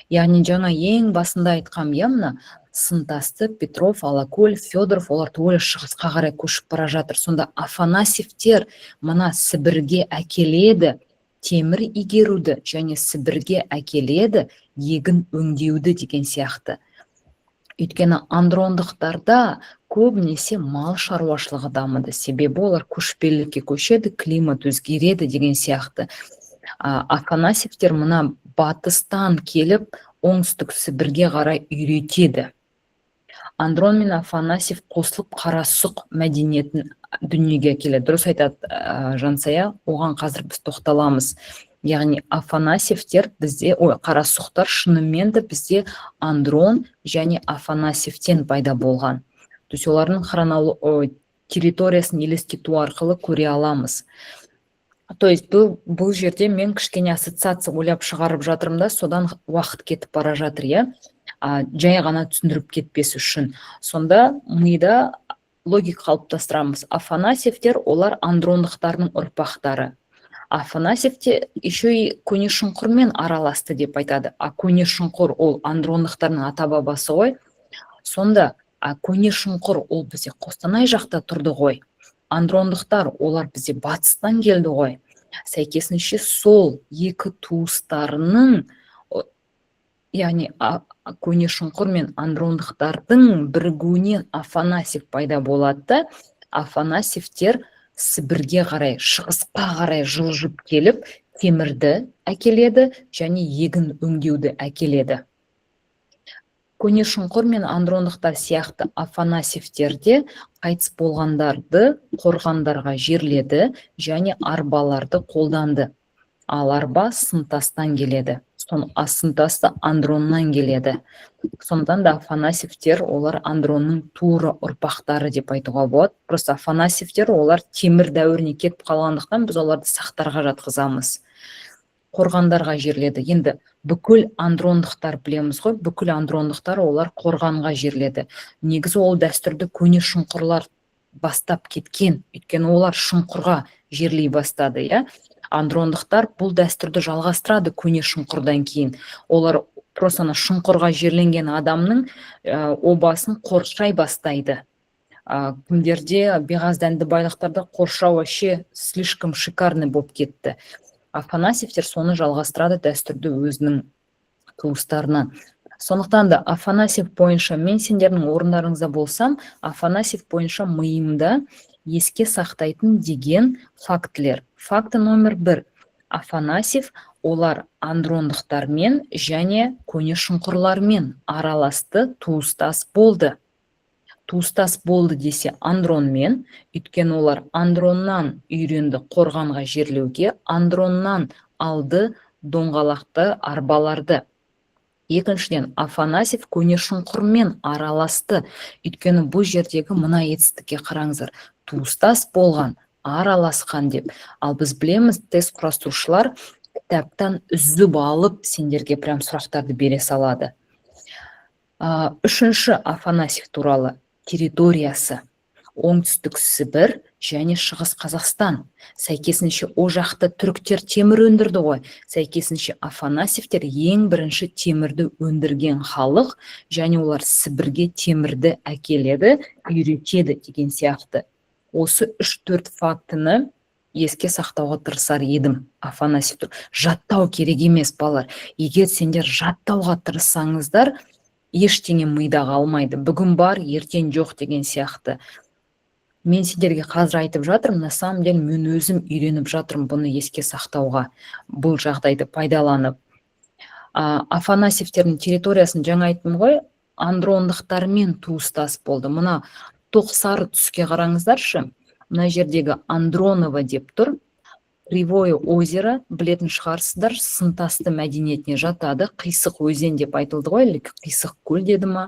Яғни жаңа ең басында айтқам, мына Сынтасты, Петров, Алакөл, Федоров, олар толы шығысқа қарай көшіп бара жатыр. Сонда Афанасьевтер мына Сібірге әкеледі темір игеруді және Сібірге әкеледі егін өңдеуді деген сияқты. Өйткені андрондықтарда көбінесе мал шаруашылығы дамыды. Себебі олар көшпелілікке көшеді, климат өзгереді деген сияқты. Афанасьевтер мына батыстан келіп, оңтүстік Сібірге қарай үйретеді. Андрон мен Афанасьев қосылып Қарасұқ мәдениетін дүниеге келеді. Дұрыс айтады Жансая, оған қазір біз тоқталамыз. Яғни Афанасьевтер бізде, Қарасұқтар шынымен де бізде Андрон және Афанасьевтен пайда болған. То есть олардың территориясын елестету арқылы көре аламыз. То есть бұл жерде мен кішкене ассоциация ойлап шығарып жатырмын да, содан уақыт кетіп бара жатыр, иә. Жай ғана түсіндіріп кетпес үшін. Сонда мида логика қалыптастырамыз. Афанасьевтер олар андрондықтардың ұрпақтары. Афанасьевте еще и көне шұңқырмен араласты деп айтады. Көне шұңқыр ол андрондықтардың ата бабасы ғой. Сонда көне шұңқыр ол бізде Қостанай жақта тұрды ғой. Андрондықтар олар бізде батыстан келді ғой. Сәйкесінше сол екі туыстарының, яғни көне шұңқыр мен андрондықтардың бірігуінен Афанасьев пайда болады. Афанасьевтер Сібірге қарай, шығысқа қарай жылжып келіп, темірді әкеледі және егін өңдеуді әкеледі. Көне шұңқыр мен андрондықтар сияқты Афанасьевтерде қайтыс болғандарды қорғандарға жерледі және арбаларды қолданды. Ал арба Сынтастан келеді. Сынтасты Андроннан келеді. Сондықтан да Афанасьевтер олар Андронның тура ұрпақтары деп айтуға болады. Просто Афанасьевтер олар темір дәуіріне кетіп қалғандықтан біз оларды сақтарға жатқызамыз. Қорғандарға жерледі. Енді бүкіл андрондықтар білеміз ғой, бүкіл андрондықтар олар қорғанға жерледі. Негізі ол дәстүрді көне шұңқырлар бастап кеткен, өйткені олар шұңқырға жерлей бастады, иә. Андрондықтар бұл дәстүрді жалғастырады көне шұңқырдан кейін. Олар просто шұңқырға жерленген адамның обасын қоршай бастайды. Кімдерде беғаз дәнді байлықтарда қоршау вообще слишком шикарный болып кетті. Афанасьевтер соны жалғастырады дәстүрді өзінің туыстарына. Сондықтан да Афанасьев бойынша, мен сендердің орындарыңызда болсам, Афанасьев бойынша миымда еске сақтайтын деген фактілер. Факты номер 1. Афанасьев олар андрондықтармен және көне шұңқырлармен араласты, туыстас болды. Туыстас болды десе андронмен, өйткені олар андроннан үйренді қорғанға жерлеуге, андроннан алды доңғалақты арбаларды. Екіншіден, Афанасьев көне шұңқырмен араласты, өйткені бұл жердегі мына етістікке қараңыздар. Туыстас болған, араласқан деп. Ал біз білеміз, тест құрастырушылар кітаптан үзіп алып сендерге прям сұрақтарды бере салады. Үшінші Афанасьев туралы территориясы. Оңтүстік Сібір және Шығыс Қазақстан. Сәйкесінше о жақта түріктер темір өндірді ғой. Сәйкесінше Афанасьевтер ең бірінші темірді өндірген халық, және олар Сібірге темірді әкеледі, үйретеді деген сияқты. Осы 3-4 фактіні еске сақтауға тырысар едім. Афанасьев жаттау керек емес, балалар. Егер сендер жаттауға тырыссаңыздар, ештеңе мида қалмайды. Бүгін бар, ертең жоқ деген сияқты. Мен сендерге қазір айтып жатырмын, на самом деле мен өзім үйреніп жатырмын бұны еске сақтауға, бұл жағдайды пайдаланып. Афанасьевтердің территориясын жаңа айттым ғой, андрондықтармен туыстас болды. Мына тоқсары түске қараңыздаршы. Мына жердегі Андронова деп тұр. Кривое озеро, білетін шығарсыздар, сынтасты мәдениетіне жатады. Қисық өзен деп айтылды ғой, или қисық көл деді ма.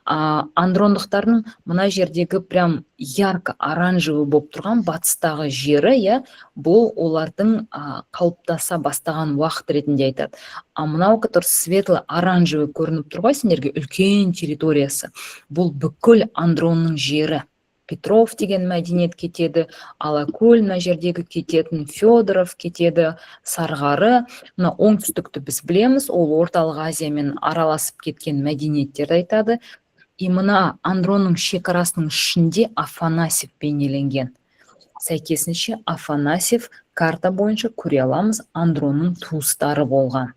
Андрондықтардың мына жердегі прям ярко оранжевый болып тұрған батыстағы жері, бұл олардың қалыптаса бастаған уақыт ретінде айтады. Мынау который светло оранжевый көрініп тұр ғой, сендерге үлкен территориясы. Бұл бүкіл Андронның жері. Петров деген мәдениет кетеді, Алакөл мына жердегі кететін, Федоров кетеді, Сарғары. Мына оңтүстікті біз білеміз, ол орталық Азиямен араласып кеткен мәдениеттерді айтады. И мына Андронның шекарасының ішінде Афанасьев бейнеленген. Сәйкесінше Афанасьев карта бойынша көре аламыз, Андронның туыстары болған.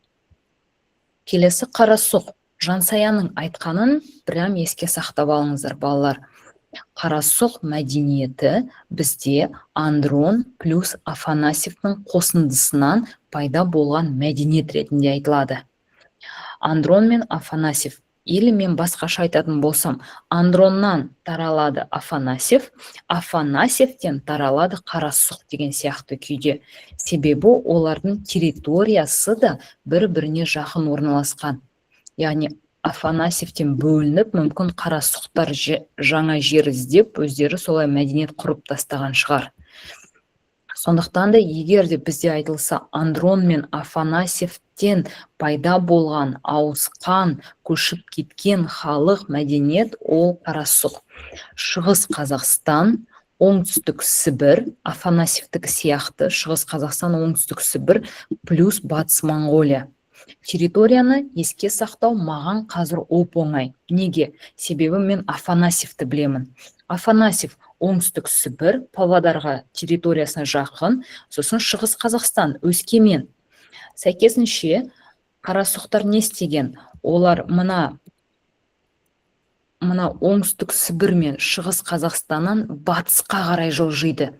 Келесі Қарасұқ. Жансаяның айтқанын прям еске сақтап алыңыздар, балалар. Қарасұқ мәдениеті бізде Андрон плюс Афанасьевтің қосындысынан пайда болған мәдениет ретінде айтылады. Андрон мен Афанасьев, или мен басқаша айтатын болсам, Андроннан таралады Афанасьев, Афанасьевтен таралады Қарасұқ деген сияқты күйде. Себебі олардың территориясы да бір-біріне жақын орналасқан. Яғни Афанасьевтен бөлініп, мүмкін Қарасұқтар жаңа жер іздеп, өздері солай мәдениет құрып тастаған шығар. Сондықтан да егер де бізде айтылса Андрон мен Афанасьевтен пайда болған, ауысқан, көшіп кеткен халық мәдениет ол Қарасұқ. Шығыс Қазақстан, оңтүстік Сібір, Афанасьевтікі сияқты, Шығыс Қазақстан, оңтүстік Сібір плюс Батыс Моңғолия. Территорияны еске сақтау маған қазір оп-оңай. Неге? Себебі мен Афанасьевті білемін. Афанасьев оңтүстік Сібір, Павлодарға территориясына жақын, сосын Шығыс Қазақстан, Өскемен. Сәйкесінше Қарасұқтар не істеген? Олар мына оңтүстік Сібір мен Шығыс Қазақстаннан батысқа қарай жылжиды.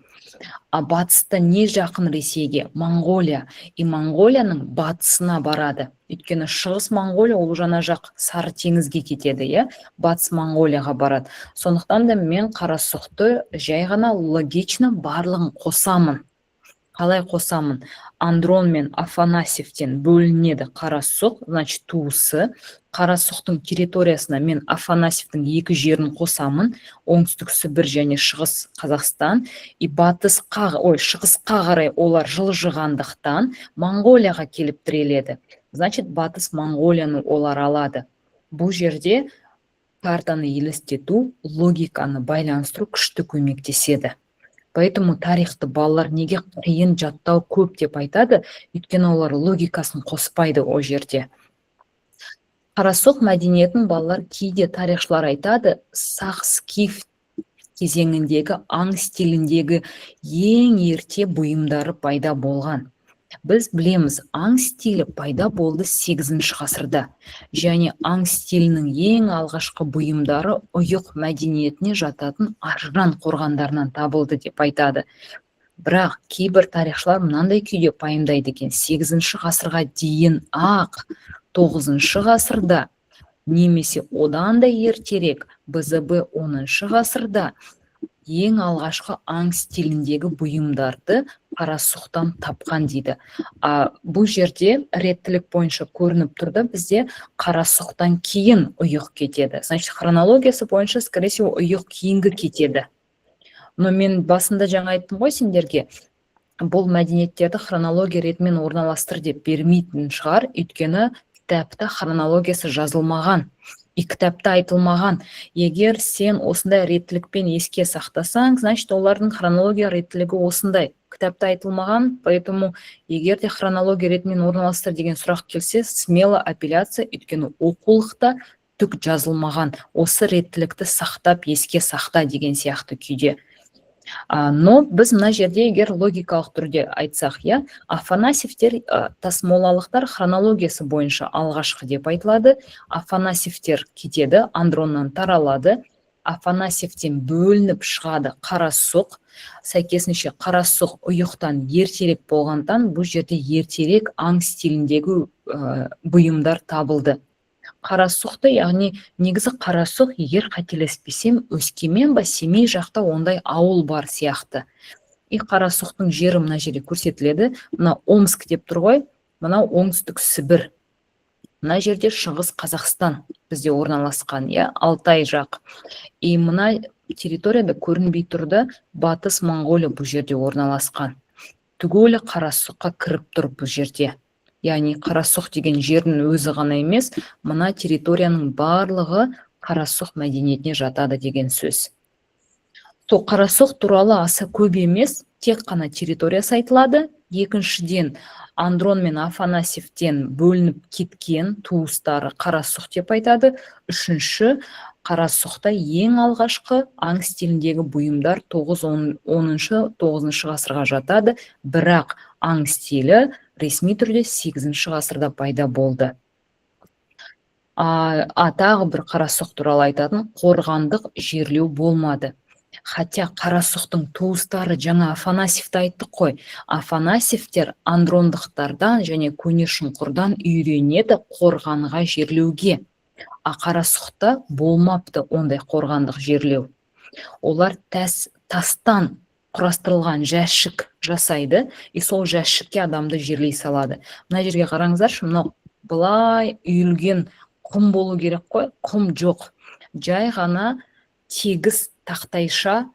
Батыста не жақын Ресейге? Моңғолия. И Моңғолияның батысына барады. Өйткені Шығыс Моңғолия ол жана жақ Сары теңізге кетеді, Батыс Моңғолияға барады. Сондықтан да мен Қарасұқты жай ғана логично барлығын қосамын. Қалай қосамын? Андрон мен Афанасьевтен бөлінеді Қарасұқ, значит туысы. Қарасұқтың территориясына мен Афанасьевтің екі жерін қосамын, оңтүстік Сібір және Шығыс Қазақстан. И шығысқа қарай олар жылжығандықтан Моңғолияға келіп тіреледі. Значит, Батыс Моңғолияны олар алады. Бұл жерде картаны елестету, логиканы байланыстыру күшті көмектеседі. Поэтому тарихты балалар неге қиын жаттау көп деп айтады, өйткені олар логикасын қоспайды о жерде. Қарасұқ мәдениетін балалар кейде тарихшылар айтады, Сақ-Скиф кезеңіндегі аң стиліндегі ең ерте бұйымдары пайда болған. Біз білеміз, аң стилі пайда болды 8-ші ғасырда. Және аң стилінің ең алғашқы бұйымдары ұйық мәдениетіне жататын Аржан қорғандарынан табылды деп айтады. Бірақ кейбір тарихшылар мынандай күйде пайымдайды екен, 8-ші ғасырға дейін 9-ші ғасырда, немесе одан да ертерек БЗБ 10-ші ғасырда ең алғашқы аң стиліндегі бұйымдарды Қарасұқтан тапқан дейді. Бұл жерде реттілік бойынша көрініп тұрды, бізде Қарасұқтан кейін ұйық кетеді. Значит, хронологиясы бойынша, скорее всего, ұйық кейінгі кетеді. Но мен басында жаңа айттым ғой сендерге, бұл мәдениеттерді хронология ретімен орналастыр деп бермейтін шығар, өйткені кітапта хронологиясы жазылмаған. И кітапта айтылмаған. Егер сен осындай реттілікпен еске сақтасаң, значит, олардың хронология реттілігі осындай. Кітапта айтылмаған, поэтому егер де хронология ретімен орналастыр деген сұрақ келсе, смело апелляция, өйткені оқулықта түк жазылмаған. Осы реттілікті сақтап, еске сақта деген сияқты күйде. Но біз мына жерде егер логикалық түрде айтсақ, Афанасьевтер, тасмолалықтар хронологиясы бойынша алғашқы деп айтылады. Афанасьевтер кетеді, Андроннан таралады. Афанасьевтен бөлініп шығады Қарасұқ. Сәйкесінше Қарасұқ ұйықтан ертерек болғандан бұл жерде ертерек аң стиліндегі бұйымдар табылды. Қарасұқты, яғни негізі Қарасұқ, егер қателеспесем, Өскемен ба Семей жақта ондай ауыл бар сияқты. И Қарасұқтың жері мына жерде көрсетіледі. Мына Омск деп тұр ғой, мынау оңтүстік Сібір. Мына жерде Шығыс Қазақстан бізде орналасқан, Алтай жақ. И мына территорияда көрінбей тұрды, Батыс Моңғолия бұл жерде орналасқан. Түгелі Қарасұққа кіріп тұр бұл жерде. Яғни Қарасұқ деген жердің өзі ғана емес, мына территорияның барлығы Қарасұқ мәдениетіне жатады деген сөз. Сол Қарасұқ туралы аса көп емес, тек қана территориясы айтылады. Екіншіден, Андрон мен Афанасьевтен бөлініп кеткен туыстары Қарасұқ деп айтады. Үшінші, Қарасұқта ең алғашқы аң стиліндегі бұйымдар 9-10-9 ғасырға жатады, бірақ аң стилі ресми түрде 8 ғасырда пайда болды. Тағы бір Қарасұқ туралы айтатын, қорғандық жерлеу болмады. Хотя Қарасұқтың туыстары жаңа Афанасьевті айттық қой. Афанасьевтер андрондықтардан және көне шұңқырдан үйренеді қорғанға жерлеуге. Қарасұқта болмапты ондай қорғандық жерлеу. Олар тастан құрастырылған жәшік жасайды, и сол жәшікке адамды жерлей салады. Мына жерге қараңыздаршы, мынау былай үйілген құм болу керек қой, құм жоқ. Жай ғана тегіс тақтайша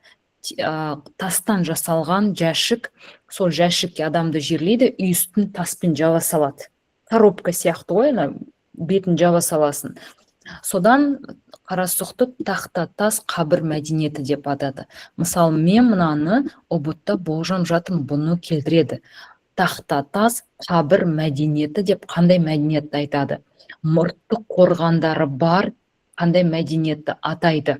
тастан жасалған жәшік, сол жәшікке адамды жерлейді, үй үстін таспен жаба салады. Коробка сияқты ғой, бетін жаба саласын. Содан Қарасұқты тақта-тас қабір мәдениеті деп атады. Мысалы, мен мынаны ұбытта болжам жатырмын, бұны келтіреді. Тақта-тас қабір мәдениеті деп қандай мәдениетті айтады? Мұртты қорғандары бар қандай мәдениетті атайды?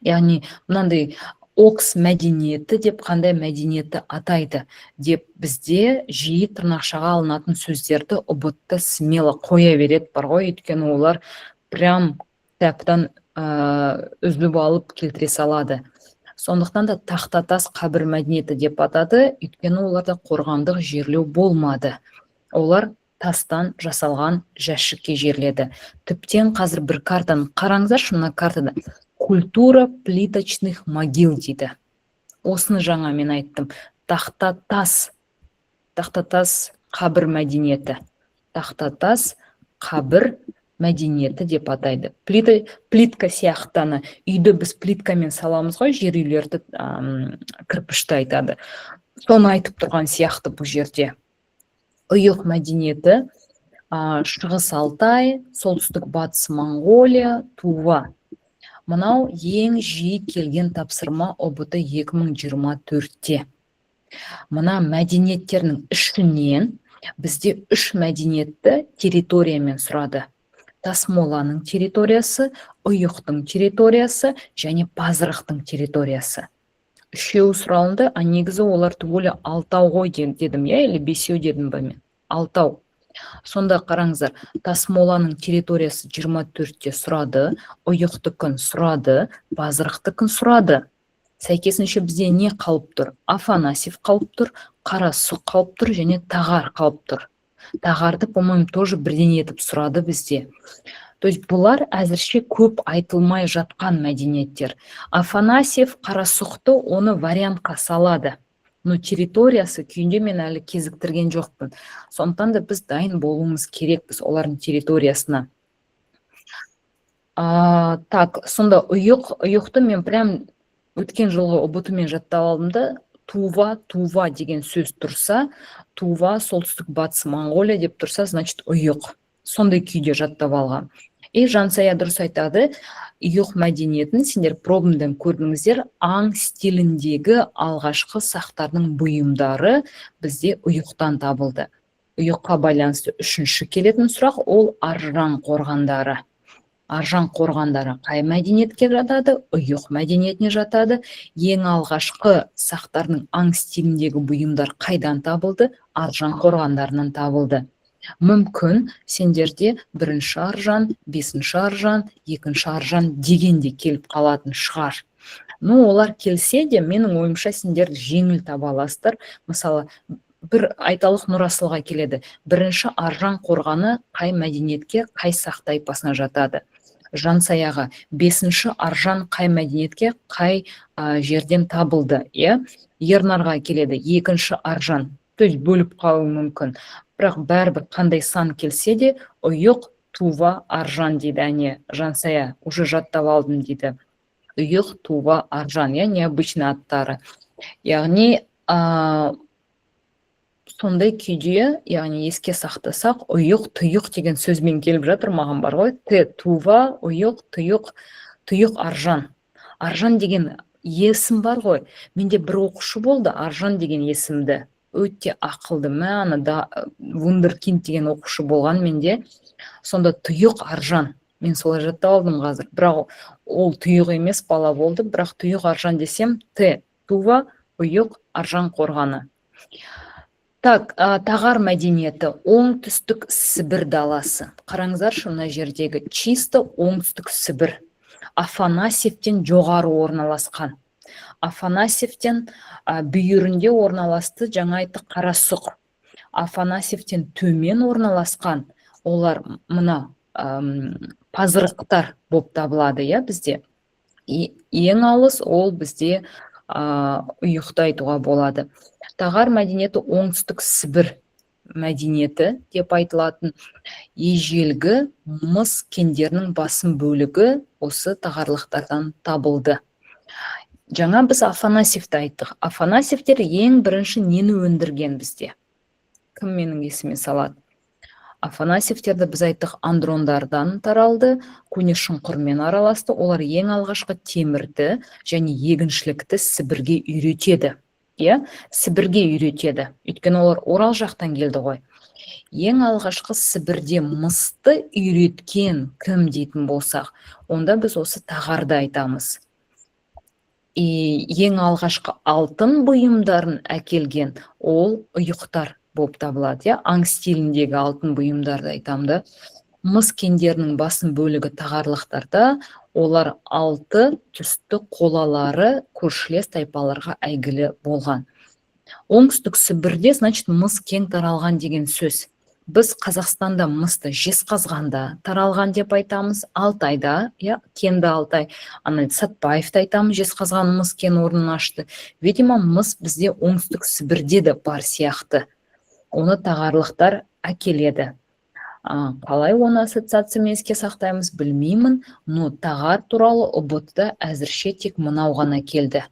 Яғни, мынандай Окс мәдениеті деп қандай мәдениетті атайды деп бізде жиі тырнақшаға алынатын сөздерді ұбытта смело қоя береді бар ғой, өйткені олар прям кітаптан үзіп алып келтіре салады. Сондықтан да тақта-тас қабір мәдениеті деп атады, өйткені оларда қорғандық жерлеу болмады. Олар тастан жасалған жәшікке жерледі. Тіптен қазір бір картаны қараңыздаршы, мына картада культура плиточных могил дейді. Осыны жаңа мен айттым. Тақта-тас қабір мәдениеті. Тақта-тас қабір мәдениеті деп атайды. Плитка сияқтаны. Үйді біз плиткамен саламыз ғой, жер үйлерді кірпішті айтады. Соны айтып тұрған сияқты бұл жерде. Ұйық мәдениеті, Шығыс Алтай, солтүстік батыс Моңғолия, Тува. Мынау ең жиі келген тапсырма ОБТ 2024-те. Мына мәдениеттерінің ішінен бізде 3 мәдениетті территориямен сұрады. Тасмоланың территориясы, Ұйықтың территориясы және Пазырықтың территориясы. Үшеуі сұралынды, негізі олар түгелі Алтау ғой дедім, или Бесеу дедім ба мен? Алтау. Сонда қараңыздар, Тасмоланың территориясы 24-те сұрады, Ұйықтыкын сұрады, Пазырықтыкын сұрады. Сәйкесінше бізде не қалып тұр? Афанасьев қалып тұр, Қарасұқ қалып тұр және Тағар қалып тұр. Тағарды, по-моему, тоже бірден етіп сұрады бізде. То есть бұлар әзірше көп айтылмай жатқан мәдениеттер. Афанасьев Қарасұқты оны вариантқа салады. Но территориясы күйінде мен әлі кезіктірген жоқпын. Сондықтан да біз дайын болуымыз керекпіз олардың территориясына. Сонда ұйықты мен прям өткен жылғы ұбытымен жаттап алдым да, Тува деген сөз тұрса, Тува, солтүстік батыс Моңғолия деп тұрса, значит ұйық. Сондай күйде жаттап алған. Жансая дұрыс айтады, ұйық мәдениетін сендер пробымдан көрдіңіздер, аң стиліндегі алғашқы сақтардың бұйымдары бізде ұйықтан табылды. Ұйыққа байланысты үшінші келетін сұрақ, ол аржан қорғандары. Аржан қорғандары қай мәдениетке жатады? Ұйық мәдениетіне жатады. Ең алғашқы сақтардың аң стиліндегі бұйымдар қайдан табылды? Аржан қорғандарынан табылды. Мүмкін сендерде бірінші аржан, бесінші аржан, екінші аржан дегенде келіп қалатын шығар. Олар келсе де, менің ойымша сендер жеңіл таба аласыздар. Мысалы, бір айталық Нұрасылға келеді. Бірінші Аржан қорғаны қай мәдениетке, қай сақ тайпасына жатады? Жансаяға. Бесінші Аржан қай мәдениетке, қай жерден табылды? Ернарға келеді. Екінші Аржан. То есть бөліп қалуы мүмкін. Бірақ бәрібір қандай сан келсе де, ұйық, Тува, Аржан дейді. Әне, Жансая, уже жаттап алдым дейді. Ұйық, Тува, Аржан, необычный аттары. Яғни, сондай күйде, яғни еске сақтасақ, ұйық, тұйық деген сөзбен келіп жатыр, маған бар ғой. Тува, ұйық, тұйық, Аржан. Аржан деген есім бар ғой. Менде бір оқушы болды, Аржан деген есімді. Өте ақылды, вундеркинд деген оқушы болған менде. Сонда тұйық Аржан. Мен солай жаттап алдым қазір. Бірақ ол тұйық емес бала болды. Бірақ тұйық Аржан десем, Тува, ұйық, Аржан қорғаны. Так, тағар мәдениеті, оңтүстік Сібір даласы. Қараңыздаршы, мына жердегі чисто оңтүстік Сібір. Афанасьевтен жоғары орналасқан. Афанасьевтен бүйірінде орналасты, жаңа айттық Қарасұқ. Афанасьевтен төмен орналасқан, олар мына пазырықтар болып табылады, бізде. Ең алыс ол бізде ұйықты айтуға болады. Тағар мәдениеті оңтүстік Сібір мәдениеті деп айтылатын. Ежелгі мыс кендерінің басым бөлігі осы тағарлықтардан табылды. Жаңа біз Афанасьевті айттық. Афанасьевтер ең бірінші нені өндірген бізде? Кім менің есіме салады? Афанасьевтерді біз айттық андрондардан таралды, көне шұңқырмен араласты. Олар ең алғашқы темірді және егіншілікті Сібірге үйретеді. Сібірге үйретеді. Өйткені олар Орал жақтан келді ғой. Ең алғашқы Сібірде мысты үйреткен кім дейтін болсақ, онда біз осы тағарды айтамыз. Ең алғашқы алтын бұйымдарын әкелген ол ұйықтар болып табылады. Аң стиліндегі алтын бұйымдарды айтамды. Мыс кендерінің басым бөлігі тағарлықтарда, олар алты түсті қолалары көршілес тайпаларға әйгілі болған. Оңтүстік Сібірде, значит, мыс кең таралған деген сөз. Біз Қазақстанда мысты Жезқазғанда таралған деп айтамыз, Алтайда, кенді Алтай, Сатпаевты айтамыз, Жезқазған мыс кен орнын ашты. Видимо, мыс бізде оңтүстік Сібірде де бар сияқты. Оны тағарлықтар әкеледі. Қалай оны ассоциациямен еске сақтаймыз білмеймін, но тағар туралы ұбытта әзірше тек мынау ғана келді.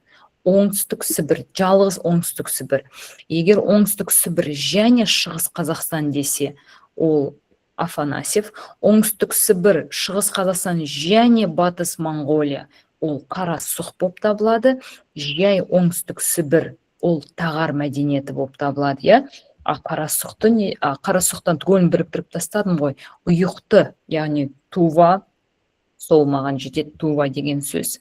Оңтүстік Сібір, жалғыз оңтүстік Сібір. Егер оңтүстік Сібір және Шығыс Қазақстан десе, ол Афанасьев. Оңтүстік Сібір, Шығыс Қазақстан және Батыс Монғолия, ол Қарасұқ болып табылады. Жай оңтүстік Сібір, ол тағар мәдениеті болып табылады. Қарасұқтан түгелін біріктіріп тастадым ғой. Ұйықты, яғни Тува, сол маған жетеді, Тува деген сөз.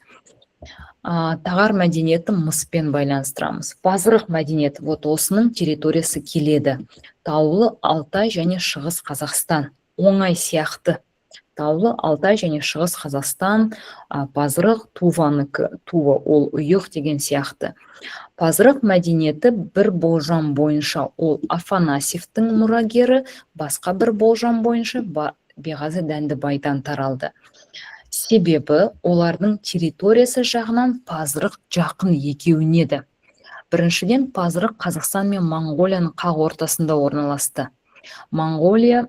Тағар мәдениеті мыспен байланыстырамыз. Пазырық мәдениеті, осының территориясы келеді. Таулы Алтай және Шығыс Қазақстан. Оңай сияқты. Таулы Алтай және Шығыс Қазақстан, пазырық Туваныкі. Тува ол ұйық деген сияқты. Пазырық мәдениеті бір болжам бойынша ол Афанасьевтің мұрагері, басқа бір болжам бойынша Беғазы Дәндібайдан таралды. Себебі олардың территориясы жағынан пазырық жақын екеуінеді. Біріншіден, пазырық Қазақстан мен Монғолияның қақ ортасында орналасты. Монғолия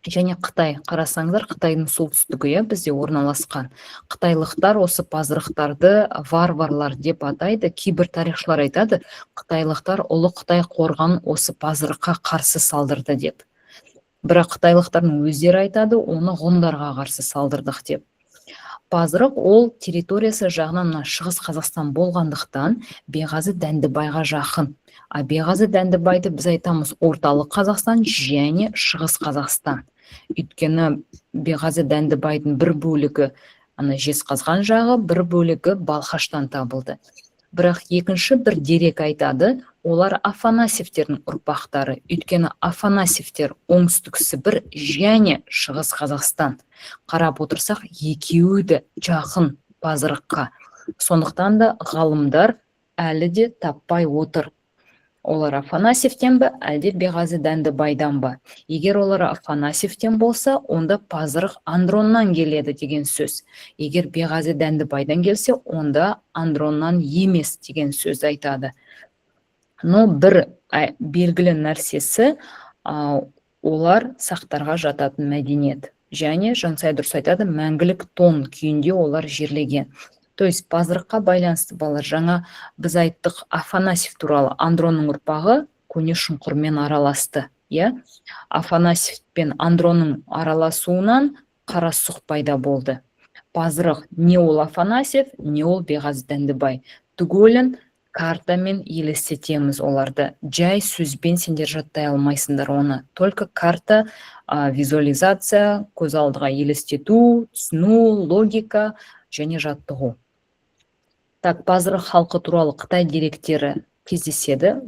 және Қытай, қарасаңыздар, Қытайдың солтүстігі бізде орналасқан. Қытайлықтар осы пазырықтарды варварлар деп атайды. Кейбір тарихшылар айтады, қытайлықтар ұлы Қытай қорғанын осы пазырыққа қарсы салдырды деп. Бірақ қытайлықтардың өздері айтады, оны ғұндарға қарсы салдырдық деп. Пазырық ол территориясы жағынан Шығыс Қазақстан болғандықтан Беғазы Дәндібайға жақын. Беғазы Дәндібайды біз айтамыз орталық Қазақстан және Шығыс Қазақстан. Өйткені Беғазы Дәндібайдың бір бөлігі Жезқазған жағы, бір бөлігі Балқаштан табылды. Бірақ екінші бір дерек айтады, олар Афанасьевтердің ұрпақтары. Өйткені Афанасьевтер оңтүстік Сібір және Шығыс Қазақстан. Қарап отырсақ, екеуі де жақын пазырыққа. Сондықтан да ғалымдар әлі де таппай отыр. Олар Афанасьевтен бе, әлде Беғазы Дәндібайдан ба? Егер олар Афанасьевтен болса, онда Пазырық Андроннан келеді деген сөз. Егер Беғазы Дәндібайдан келсе, онда Андроннан емес деген сөз айтады. Но бір белгілі нәрсесі, олар сақтарға жататын мәдениет. Және Жансай дұрыс айтады, мәңгілік тон күйінде олар жерлеген. То есть Пазырыққа байланысты балар, жаңа біз айттық Афанасьев туралы. Андронның ұрпағы көне шұңқырмен араласты. Афанасьев пен Андронның араласуынан Қарасұқ пайда болды. Пазырық не ол Афанасьев, не ол Беғазы Дәндібай. Түгелін картамен елестетеміз оларды. Жай сөзбен сендер жаттай алмайсыңдар оны. Только карта, визуализация, көз алдыға елестету, түсіну, логика және жаттығу. Так, Пазырық халқы туралы Қытай деректері кездеседі.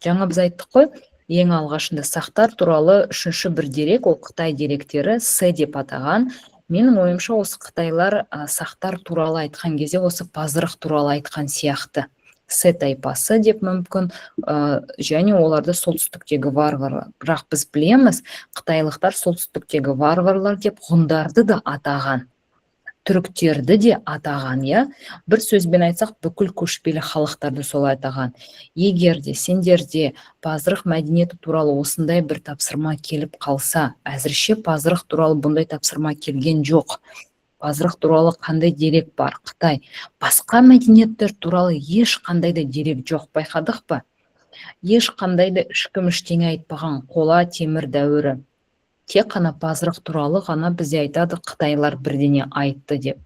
Жаңа біз айттық қой, ең алғашында сақтар туралы үшінші бір дерек, ол Қытай деректері С деп атаған. Менің ойымша осы Қытайлар сақтар туралы айтқан кезде осы Пазырық туралы айтқан сияқты. С тайпасы деп мүмкін, және оларды солтүстіктегі варварлар. Бірақ біз білеміз, қытайлықтар солтүстіктегі варварлар деп ғұндарды да атаған, түріктерді де атаған. Бір сөзбен айтсақ, бүкіл көшпелі халықтарды солай атаған. Егер де сендерде Пазырық мәдениеті туралы осындай бір тапсырма келіп қалса, әзірше Пазырық туралы бұндай тапсырма келген жоқ. Пазырық туралы қандай дерек бар? Қытай. Басқа мәдениеттер туралы ешқандай да дерек жоқ, байқадық па? Ешқандай да ешкім ештеңе айтпаған, қола темір дәуірі. Тек қана Пазырық туралы ғана бізде айтады, Қытайлар бірдеңе айтты деп.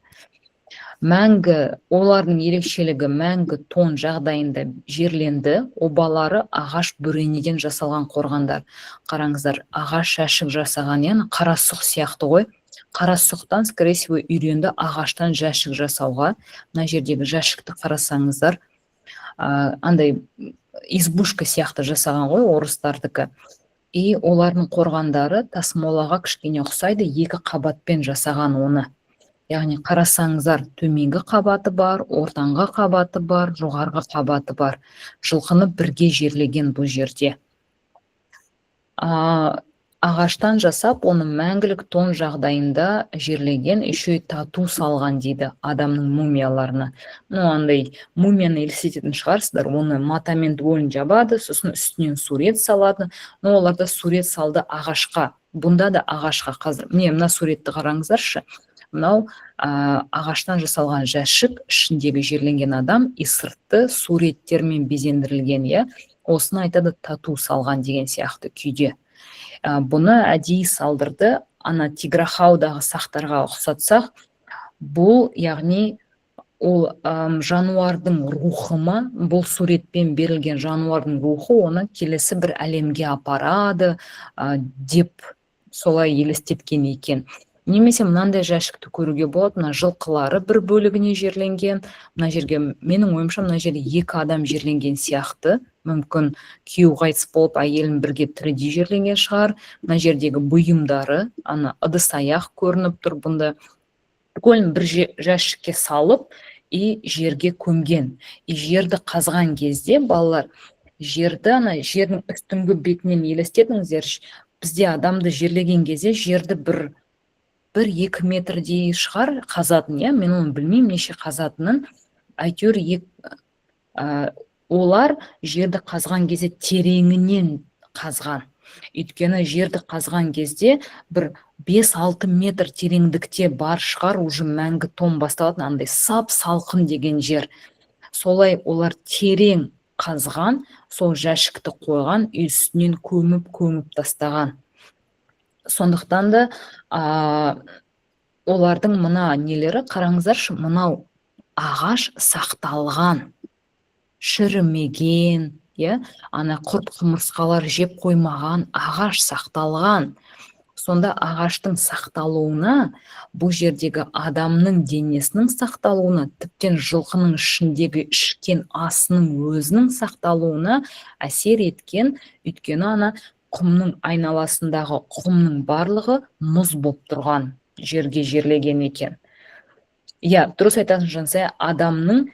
Мәңгі, олардың ерекшелігі мәңгі тон жағдайында жерленді, обалары ағаш бөренеден жасалған қорғандар. Қараңыздар, ағаш жәшік жасаған, яғни Қарасұқ сияқты ғой. Қарасұқтан, скорее всего, үйренді ағаштан жәшік жасауға. Мына жердегі жәшікті қарасаңыздар, андай избушка сияқты жасаған ғой, орыстардікі. И олардың қорғандары тасмолаға кішкене ұқсайды, екі қабатпен жасаған оны. Яғни қарасаңыздар, төменгі қабаты бар, ортаңғы қабаты бар, жоғарғы қабаты бар. Жылқыны бірге жерлеген бұл жерде. Ағаштан жасап, оны мәңгілік тон жағдайында жерлеген, еще тату салған дейді адамның мумияларына. Андай мумияны елестететін шығарсыздар, оны матамен дуылын жабады, сосын үстінен сурет салады. Оларда сурет салды ағашқа. Бұнда да ағашқа қазір. Мына суретті қараңыздаршы. Мынау ағаштан жасалған жәшік, ішіндегі жерленген адам, и сыртты суреттермен безендірілген. Осыны айтады тату салған деген сияқты күйде. Бұны әдейі салдырды, ана Тиграхаудағы сақтарға ұқсатсақ, бұл, яғни, ол жануардың рухы ма, бұл суретпен берілген жануардың рухы оны келесі бір әлемге апарады деп солай елестеткен екен. Немесе мынандай жәшікті көруге болады, мына жылқылары бір бөлігіне жерленген. Мына жерге, менің ойымша, мына жерде екі адам жерленген сияқты. Мүмкін күйеу қайтыс болып, әйелін бірге тіріде жерленген шығар. Мына жердегі бұйымдары, ана ыдыс аяқ көрініп тұр бұнда. Бүкілін бір жәшікке салып, и жерге көмген. И жерді қазған кезде, балалар, жерді, ана жердің үстіңгі бетінен елестетіңіздер. Бізде адамды жерлеген кезде жерді бір 1-2 метрдей шығар қазатын, мен оны білмеймін неше қазатынын. Әйтеуір олар жерді қазған кезде тереңінен қазған. Өйткені жерді қазған кезде бір 5-6 метр тереңдікте бар шығар, уже мәңгі тон басталатын, андай сап салқын деген жер. Солай олар терең қазған, сол жәшікті қойған, үстінен көміп тастаған. Сондықтан да олардың мына нелері, қараңыздаршы, мынау ағаш сақталған, шірімеген, ана құрт құмырсқалар жеп қоймаған ағаш сақталған. Сонда ағаштың сақталуына, бұл жердегі адамның денесінің сақталуына, тіптен жылқының ішіндегі ішкен асының өзінің сақталуына әсер еткен, өйткені ана құмның айналасындағы құмның барлығы мұз болып тұрған жерге жерлеген екен. Дұрыс айтасың Жансая, адамның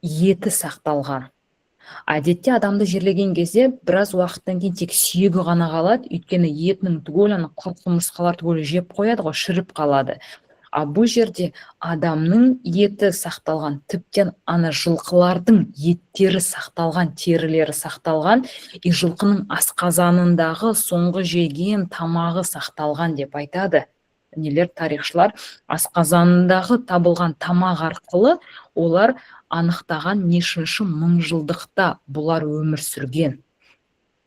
еті сақталған. Әдетте адамды жерлеген кезде біраз уақыттан кейін тек сүйегі ғана қалады, өйткені етінің түгел ана құрт құмырсқалар түгел жеп қояды ғой, шіріп қалады. Бұл жерде адамның еті сақталған, тіптен ана жылқылардың еттері сақталған, терілері сақталған, и жылқының асқазанындағы соңғы жеген тамағы сақталған деп айтады. Нелер тарихшылар асқазанындағы табылған тамақ арқылы олар анықтаған нешінші мыңжылдықта бұлар өмір сүрген.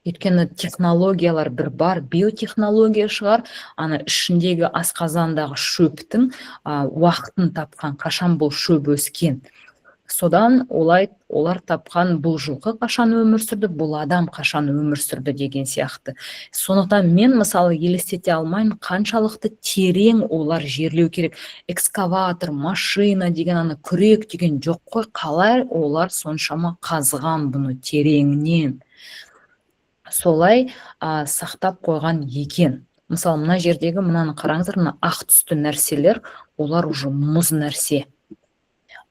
Өйткені технологиялар бір бар, биотехнология шығар, ана ішіндегі асқазандағы шөптің уақытын тапқан, қашан бұл шөп өскен. Содан олар тапқан бұл жылқы қашан өмір сүрді, бұл адам қашан өмір сүрді деген сияқты. Сондықтан мен мысалы елестете алмаймын, қаншалықты терең олар жерлеу керек. Экскаватор, машина деген, ана күрек деген жоқ қой, қалай олар соншама қазған бұны тереңінен. Солай сақтап қойған екен. Мысалы, мына жердегі мынаны қараңыздар, мына ақ түсті нәрселер, олар уже мұз нәрсе.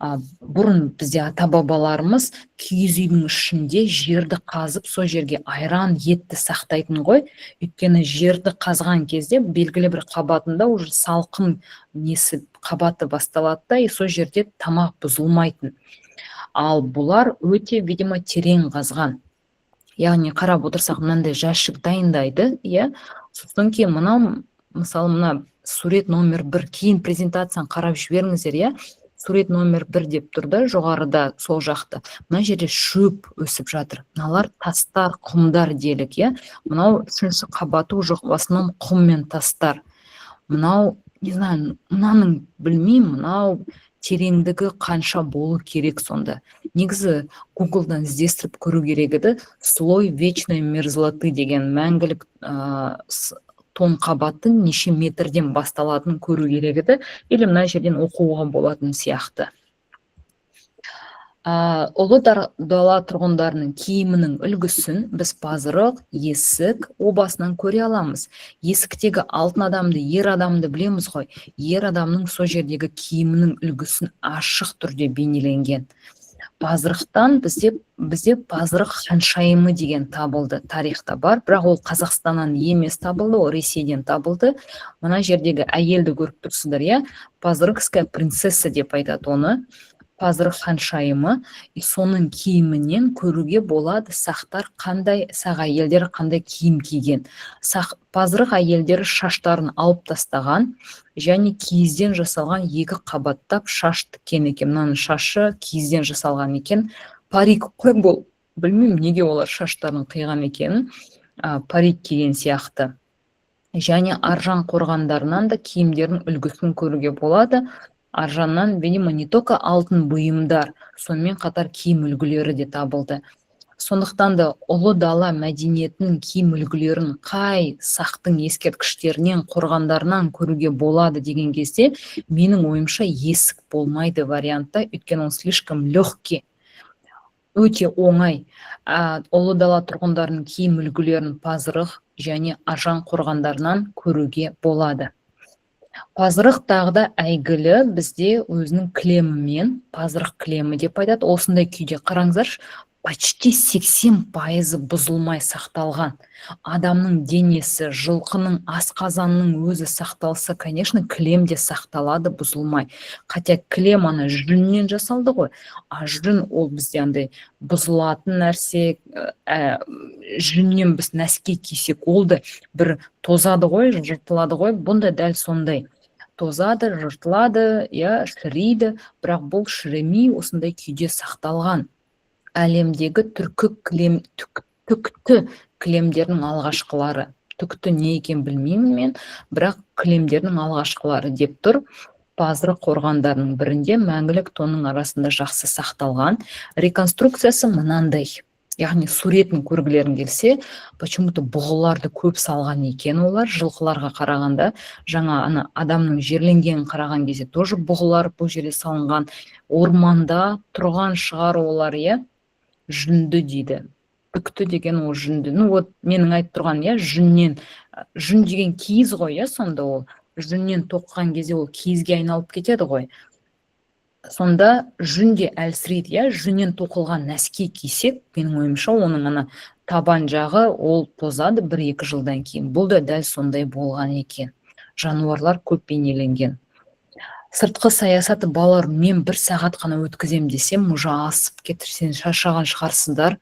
Бұрын бізде ата-бабаларымыз киіз үйдің ішінде жерді қазып, сол жерге айран, етті сақтайтын ғой. Өйткені жерді қазған кезде белгілі бір қабатында уже салқын несі қабаты басталады да, сол жерде тамақ бұзылмайтын. Ал бұлар өте, видимо, терең қазған. Яғни қарап отырсақ, мынандай жәшік дайындайды, сосын кейін мынау, мысалы, мына сурет номер 1, кейін презентацияны қарап жіберіңіздер, сурет номер 1 деп тұрды, жоғарыда сол жақта. Мына жерде шөп өсіп жатыр. Мыналар тастар, құмдар делік, Мынау 3-ші қабаты уже в основном құм мен тастар. Мынау, не знаю, мынаның білмеймін, мынау тереңдігі қанша болу керек сонда. Негізі Google-дан іздестіріп көру керек еді, слой вечной мерзлоты деген мәңгілік тон қабаттың неше метрден басталатынын көру керек еді, или мына жерден оқуға болатын сияқты. Ұлы дала тұрғындарының киімінің үлгісін біз пазырық, есік обасынан көре аламыз. Есіктегі алтын адамды, ер адамды білеміз ғой. Ер адамның сол жердегі киімінің үлгісін ашық түрде бейнеленген. Пазырықтан бізде пазырық ханшайымы деген табылды, тарихта бар, бірақ ол Қазақстаннан емес табылды, ол Ресейден табылды. Мына жердегі әйелді көріп тұрсыздар, пазырықская принцесса деп айтады оны. Пазырық ханшайымы, соның киімінен көруге болады сақ әйелдері қандай киім киген. Пазырық әйелдері шаштарын алып тастаған, және киізден жасалған 2 қабаттап шаш тіккен екен. Мынаның шашы киізден жасалған екен. Парик қой бұл, білмеймін неге олар шаштарын қиған екен, парик киген сияқты. Және аржан қорғандарынан да киімдердің үлгісін көруге болады. Аржаннан, видимо, не только алтын бұйымдар, сонымен қатар киім үлгілері де табылды. Сондықтан да ұлы дала мәдениетінің киім үлгілерін қай сақтың ескерткіштерінен, қорғандарынан көруге болады деген кезде, менің ойымша есік болмайды вариантта, өйткені ол слишком легкий, өте оңай. Ұлы дала тұрғындарының киім үлгілерін пазырық және аржан қорғандарынан көруге болады. Пазырық тағда әйгілі бізде өзінің кілемімен, пазырық кілемі деп айтады. Осындай күйде қараңыздар, почти 80% бұзылмай сақталған. Адамның денесі, жылқының асқазанның өзі сақталса, конечно, кілем де сақталады бұзылмай. Хотя кілем ана жүннен жасалды ғой, жүн ол бізде андай бұзылатын нәрсе, жүннен біз нәски кисек, ол да бір тозады ғой, жыртылады ғой, бұнда дәл сондай. Тозады, жыртылады, шірейді, бірақ бұл шіремей осындай күйде сақталған. Әлемдегі түкті кілемдердің алғашқылары. Түкті не екен білмеймін мен, бірақ кілемдердің алғашқылары деп тұр. Пазырық қорғандарының бірінде мәңгілік тонның арасында жақсы сақталған. Реконструкциясы мынандай. Яғни суретін көргілерін келсе, почему-то бұғыларды көп салған екен олар, жылқыларға қарағанда. Жаңа адамның жерленгенін қараған кезде тоже бұғылар бұл жерде салынған. Орманда тұрған шығар олар, жүнді дейді. Бүкті деген ол жүнді. Менің айтып тұрған, жүннен, жүн деген киіз ғой, сонда ол жүннен тоққан кезде ол киізге айналып кетеді ғой. Сонда жүн де әлсірейді, иә, жүннен тоқылған нәски кисек, менің ойымша оның ана табан жағы ол тозады 1-2 жылдан кейін. Бұл да дәл сондай болған екен. Жануарлар көп бейнеленген. Сыртқы саясаты балалар, мен 1 сағат қана өткізем десем, уже асып кетір, сен шаршаған шығарсыздар.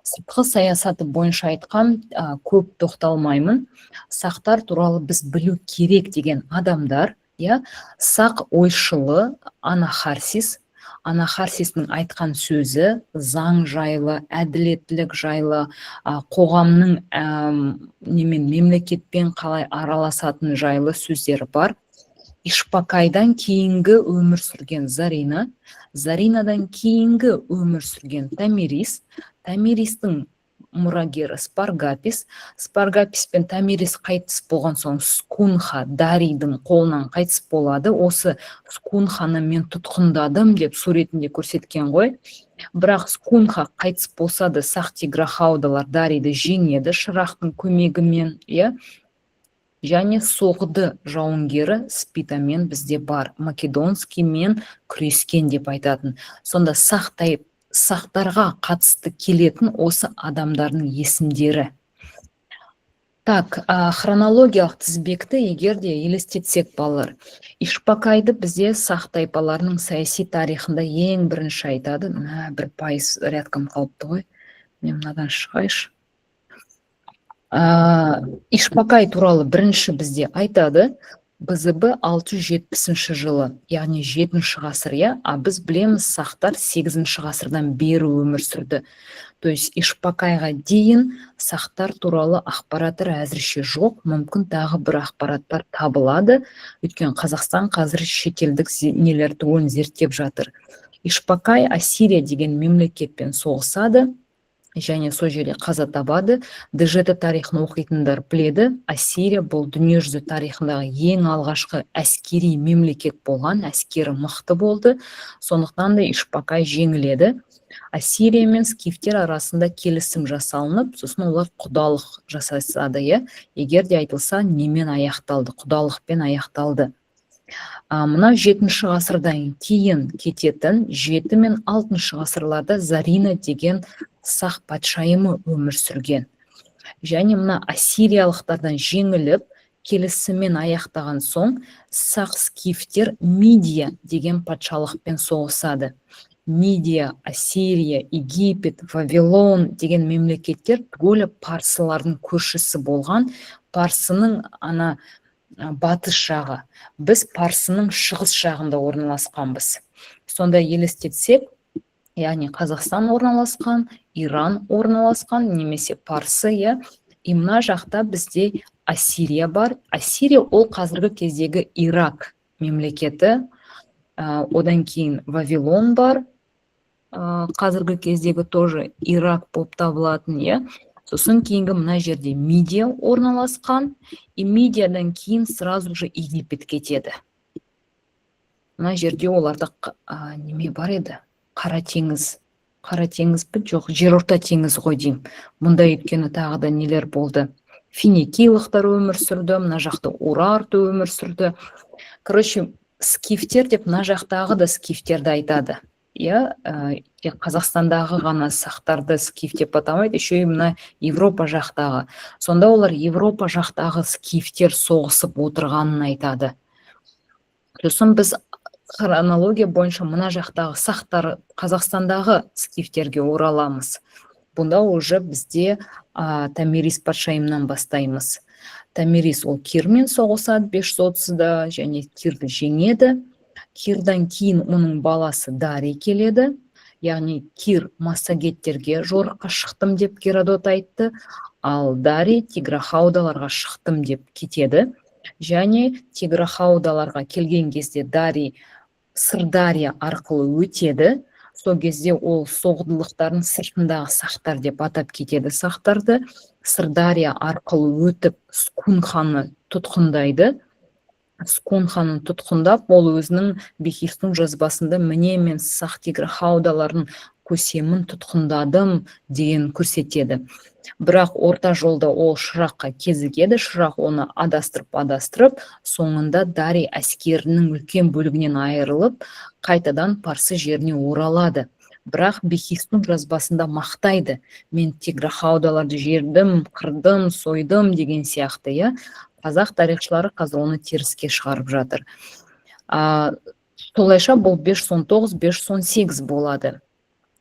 Сыртқы саясаты бойынша айтқан, көп тоқталмаймын. Сақтар туралы біз білу керек деген адамдар, иә, сақ ойшылы Анахарсис. Анахарсистің айтқан сөзі заң жайлы, әділеттілік жайлы, қоғамның немен мемлекетпен қалай араласатын жайлы сөздері бар. Ишпакайдан кейінгі өмір сүрген Зарина, Заринадан кейінгі өмір сүрген Томирис, Томиристің мұрагері Спаргапис, Спаргапис пен Томирис қайтыс болған соң Скунха Дарийдің қолынан қайтыс болады. Осы Скунханы мен тұтқындадым деп суретінде көрсеткен ғой. Бірақ Скунха қайтыс болса да сақ тиграхаудалар Дарийді жеңеді шырақтың көмегімен, иә. Және соғды жауынгері Спитамен бізде бар. Македонскиймен күрескен деп айтатын. Сонда сақтарға қатысты келетін осы адамдардың есімдері. Так, хронологиялық тізбекті егер де елестетсек балалар, Ишпакайды бізде сақ тайпаларының саяси тарихында ең бірінші айтады. 1% рядком қалыпты ғой. Мен мынадан шығайшы. Ишпакай туралы бірінші бізде айтады БЗБ 670 жылы, яғни 7-ші ғасыр, иә, біз білеміз сақтар 8-ші ғасырдан бері өмір сүрді. То есть Ишпакайға дейін сақтар туралы ақпараттар әзірше жоқ, мүмкін тағы бір ақпараттар табылады. Өйткені Қазақстан қазір шетелдік нелер түгелін зерттеп жатыр. Ишпакай Ассирия деген мемлекетпен соғысады. Және сол жерде қаза табады. ДЖТ тарихын оқитындар біледі. Ассирия бұл дүниежүзі тарихындағы ең алғашқы әскери мемлекет болған, әскері мықты болды. Сондықтан да Ишпакай жеңіледі. Ассирия мен скифтер арасында келісім жасалынып, сосын олар құдалық жасасады, иә. Егер де айтылса, немен аяқталды? Құдалықпен аяқталды. Мына 7-ші ғасырдан кейін кететін 7 мен 6-шы ғасырларда Зарина деген сақ патшайымы өмір сүрген. Және мына ассириялықтардан жеңіліп, келісімен аяқтаған соң, сақ скифтер Мидия деген патшалықпен соғысады. Мидия, Ассирия, Египет, Вавилон деген мемлекеттер түгелі парсылардың көршісі болған. Парсының ана батыс жағы. Біз парсының шығыс жағында орналасқанбыз. Сонда елестетсек, яғни Қазақстан орналасқан, Иран орналасқан, немесе парсы, иә. И мына жақта бізде Ассирия бар. Ассирия ол қазіргі кездегі Ирак мемлекеті. Одан кейін Вавилон бар. Қазіргі кездегі тоже Ирак болып табылатын, иә. Сосын кейінгі мына жерде Мидия орналасқан, и Мидиядан кейін сразу же Египет кетеді. Мына жерде оларда неме бар еді? Қара теңіз бі? Жоқ, жерорта теңіз ғой деймін. Мұнда өйткені тағы да нелер болды. Финикийлықтар өмір сүрді, мына жақта Урарты өмір сүрді. Короче, скифтер деп мына жақтағы да скифтерді айтады. Иә, Қазақстандағы ғана сақтарды скиф деп атамайды, еще мына Европа жақтағы. Сонда олар Европа жақтағы скифтер соғысып отырғанын айтады. Сосын біз хронология бойынша мына жақтағы сақтар Қазақстандағы скифтерге ораламыз. Бұнда уже бізде Томирис патшайымнан бастаймыз. Томирис ол Кирмен соғысады 530-да, және Кирді жеңеді. Кирдан кейін оның баласы Дарий келеді. Яғни Кир массагеттерге жорыққа шықтым деп Геродот айтты, ал Дарий тиграхаудаларға шықтым деп кетеді. Және тиграхаудаларға келген кезде Дарий Сырдария арқылы өтеді. Сол кезде ол соғдылықтарын сыртындағы сақтар деп атап кетеді сақтарды. Сырдария арқылы өтіп Скунханы тұтқындайды. Скунханын тұтқындап, ол өзінің Бехистің жазбасында міне мен сақ тиграхаудаларын көсемін тұтқындадым деген көрсетеді. Бірақ орта жолда ол Шыраққа кезігеді, Шырақ оны адастырып, соңында Дарий әскерінің үлкен бөлігінен айырылып, қайтадан парсы жеріне оралады. Бірақ Бехистун жазбасында мақтайды: мен тиграхаудаларды жердім, қырдым, сойдым деген сияқты, иә. Қазақ тарихшылары қазір оны теріске шығарып жатыр. Солайша бұл 519-518 болады.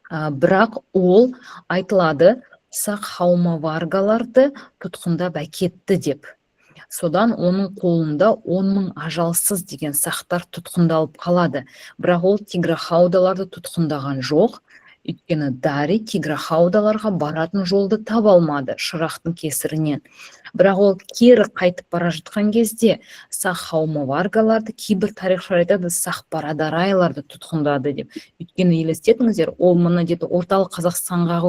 Бірақ ол айтылады сақ хаумаваргаларды тұтқындап әкетті деп. Содан оның қолында 10.000 ажалсыз деген сақтар тұтқындалып қалады. Бірақ ол тиграхаудаларды тұтқындаған жоқ. Өйткені Дарий тиграхаудаларға баратын жолды таба алмады Шырақтың кесірінен. Бірақ ол кері қайтып бара жатқан кезде сақ хаумаваргаларды кейбір тарихшылар айтады сақ барадарайларды тұтқындады деп. Өйткені елестетіңіздер, ол мұны деді орталық Қазақстанға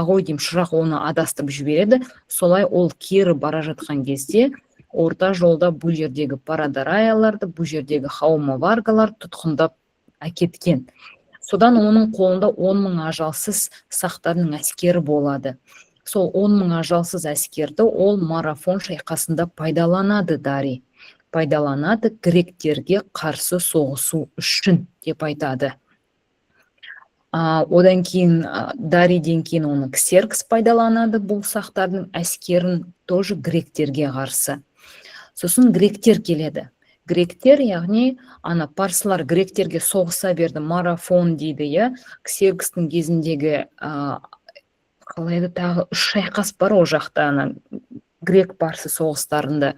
ғой дейм, Шырақ оны адастырып жібереді. Солай ол кері бара жатқан кезде орта жолда бұл жердегі барадараяларды, бұл жердегі хаумаваргалар тұтқындап әкеткен. Содан оның қолында 10.000 ажалсыз сақтардың әскері болады. Сол 10.000 ажалсыз әскерді ол марафон шайқасында пайдаланады Дарий. Пайдаланады гректерге қарсы соғысу үшін деп айтады. Одан кейін Дарийден кейін оны Ксеркс пайдаланады, бұл сақтардың әскерін тоже гректерге қарсы. Сосын гректер келеді. Гректер, яғни парсылар гректерге соғыса берді, марафон дейді, иә. Ксеркстің кезіндегі қалайды тағы 3 шайқас бар ол жақта, грек парсы соғыстарында.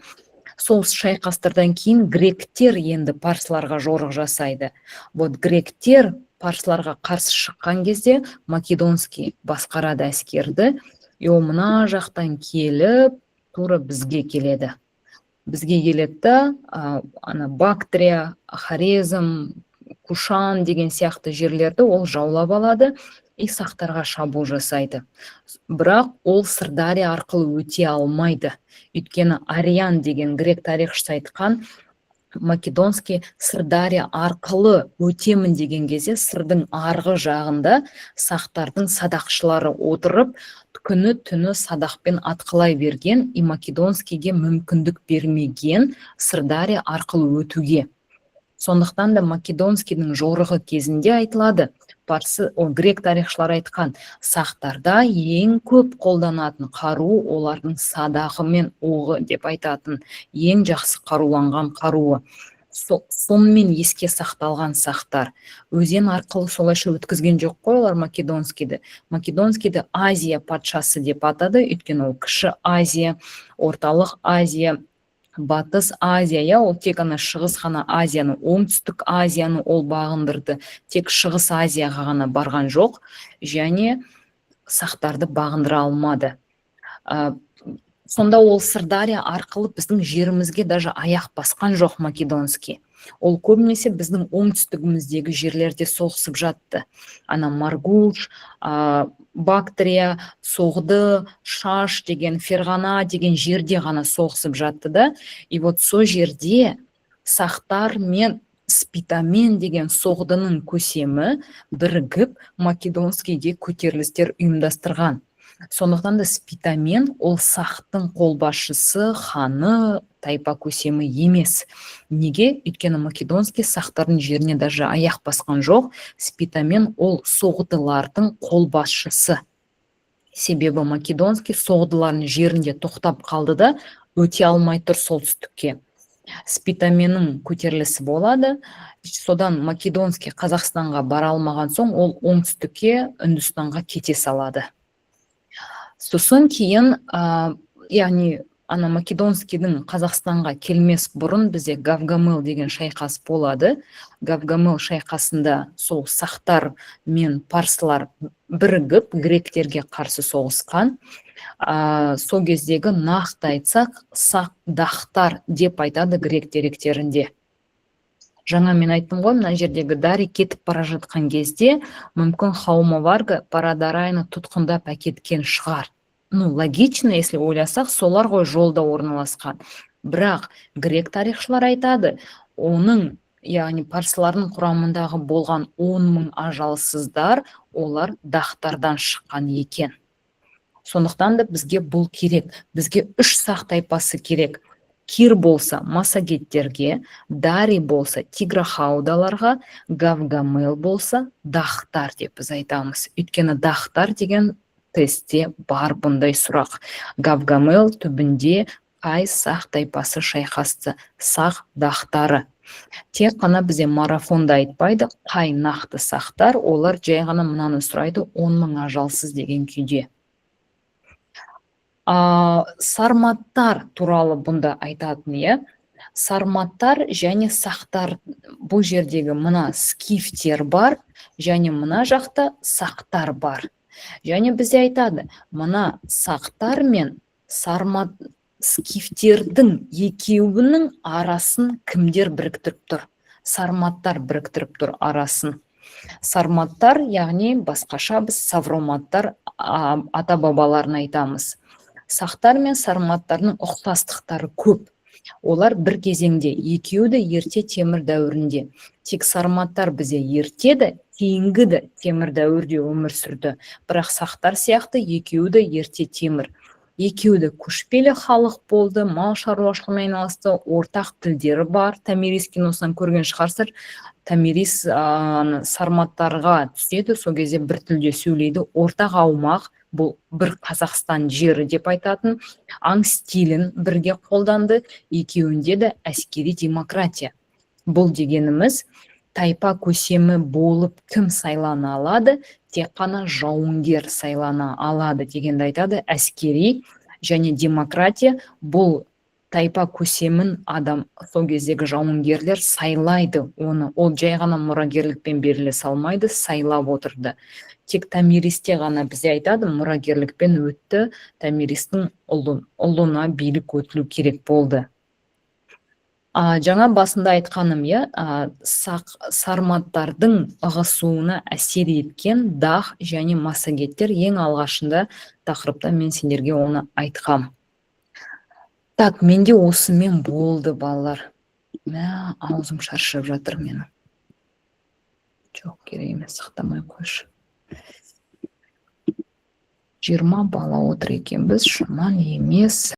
Сол шайқастардан кейін гректер енді парсыларға жорық жасайды. Вот гректер парсыларға қарсы шыққан кезде Македонский басқарады әскерді, ол мына жақтан келіп тура бізге келеді. Бізге келеді, Бактрия, Хорезм, Кушан деген сияқты жерлерді ол жаулап алады и сақтарға шабуыл жасайды. Бірақ ол Сырдария арқылы өте алмайды. Өйткені Ариан деген грек тарихшысы айтқан, Македонский Сырдария арқылы өтемін деген кезде Сырдың арғы жағында сақтардың садақшылары отырып, күні түні садақпен атқылай берген, и Македонскийге мүмкіндік бермеген Сырдария арқылы өтуге. Сондықтан да Македонскийдің жорығы кезінде айтылады, грек тарихшылар айтқан, сақтарда ең көп қолданатын қару олардың садақы мен оғы деп айтатын, ең жақсы қаруланған қаруы. Сонымен еске сақталған сақтар. Өзен арқылы солайша өткізген жоқ қой олар Македонскийді. Македонскийді Азия патшасы деп атады, өйткені ол кіші Азия, орталық Азия, Батыс Азия, ол тек шығыс қана Азияны, оңтүстік Азияны ол бағындырды, тек шығыс Азияға ғана барған жоқ, және сақтарды бағындыра алмады. Сонда ол Сырдария арқылы біздің жерімізге даже аяқ басқан жоқ Македонский. Ол көбінесе біздің оңтүстігіміздегі жерлерде соғысып жатты. Маргуш, Бактрия, Соғды, Шаш деген, Ферғана деген жерде ғана соғысып жатты да. И вот со жерде сақтар мен Спитамен деген Соғдының көсемі бірігіп Македонскийге көтерілістер ұйымдастырған. Сондықтан да Спитамен ол сақтың қолбасшысы, ханы, тайпа көсемі емес. Неге? Өйткені Македонский сақтардың жеріне даже аяқ басқан жоқ. Спитамен ол соғдылардың қолбасшысы. Себебі Македонский соғдылардың жерінде тоқтап қалды да, өте алмай тұр солтүстікке. Спитаменнің көтерілісі болады. Содан Македонский Қазақстанға бара алмаған соң, ол оңтүстікке, Үндістанға кете салады. Сосын кейін, яғни Македонскийдің Қазақстанға келмес бұрын бізде Гавгамел деген шайқас болады. Гавгамел шайқасында сол сақтар мен парсылар бірігіп гректерге қарсы соғысқан. Сол кездегі нақты айтсақ, сақ-дақтар деп айтады грек деректерінде. Жаңа мен айттым ғой, мына жердегі Дарий кетіп бара жатқан кезде, мүмкін хаумаварга барадарайны тұтқындап әкеткен шығар. Логично, если ойласақ, солар ғой жолда орналасқан. Бірақ грек тарихшылар айтады, оның яғни парсылардың құрамындағы болған 10.000 ажалсыздар, олар дақтардан шыққан екен. Сондықтан да бізге бұл керек. Бізге 3 сақ тайпасы керек. Кир болса массагеттерге, Дари болса тиграхаудаларға, Гавгамел болса дақтар деп біз айтамыз. Өйткені дақтар деген тестте бар бұндай сұрақ. Гавгамел түбінде қай сақ тайпасы шайқасты? Сақ дақтары. Тек қана бізде марафонда айтпайды, қай нақты сақтар, олар жай ғана мынаны сұрайды, 10.000 ажалсыз деген күйде. Сарматтар туралы бұнда айтатын, е? Сарматтар және сақтар, бұл жердегі мына скифтер бар, және мына жақта сақтар бар. Және бізде айтады, мына сақтар мен скифтердің екеуінің арасын кімдер біріктіріп тұр? Сарматтар біріктіріп тұр арасын. Сарматтар, яғни басқаша біз савроматтар ата-бабаларын айтамыз. Сақтар мен сарматтардың ұқсастықтары көп. Олар бір кезеңде, екеуі де ерте темір дәуірінде. Тек сарматтар бізе ертеді, кейінгі де темір дәуірде өмір сүрді. Бірақ сақтар сияқты екеуі де ерте темір. Екеуі де көшпелі халық болды, мал шаруашылығымен айналысты, ортақ тілдері бар. Томирис киносынан көрген шығарсыздар. Томирис сарматтарға түседі, сол кезде бір тілде сөйлейді. Ортақ аумақ, бұл бір Қазақстан жері деп айтатын, аң стилін бірге қолданды, екеуінде де әскери демократия. Бұл дегеніміз, тайпа көсемі болып кім сайлана алады? Тек қана жауынгер сайлана алады дегенді айтады. Әскери және демократия бұл тайпа көсемін адам, сол кездегі жауынгерлер сайлайды оны. Ол жай ғана мұрагерлікпен беріле салмайды, сайлап отырды. Тек Томиристе ғана бізде айтады, мұрагерлікпен өтті, Томиристің ұлына билік өтілу керек болды. Жаңа басында айтқаным, сарматтардың ығысуына әсер еткен дах және массагеттер ең алғашында тақырыпта мен сендерге оны айтқам. Так, менде осымен болды, балалар. Аузым шаршап жатыр мені. Жоқ, керек емес, сақтамай қойшы. 20 бала отыр екен, біз жаман емес.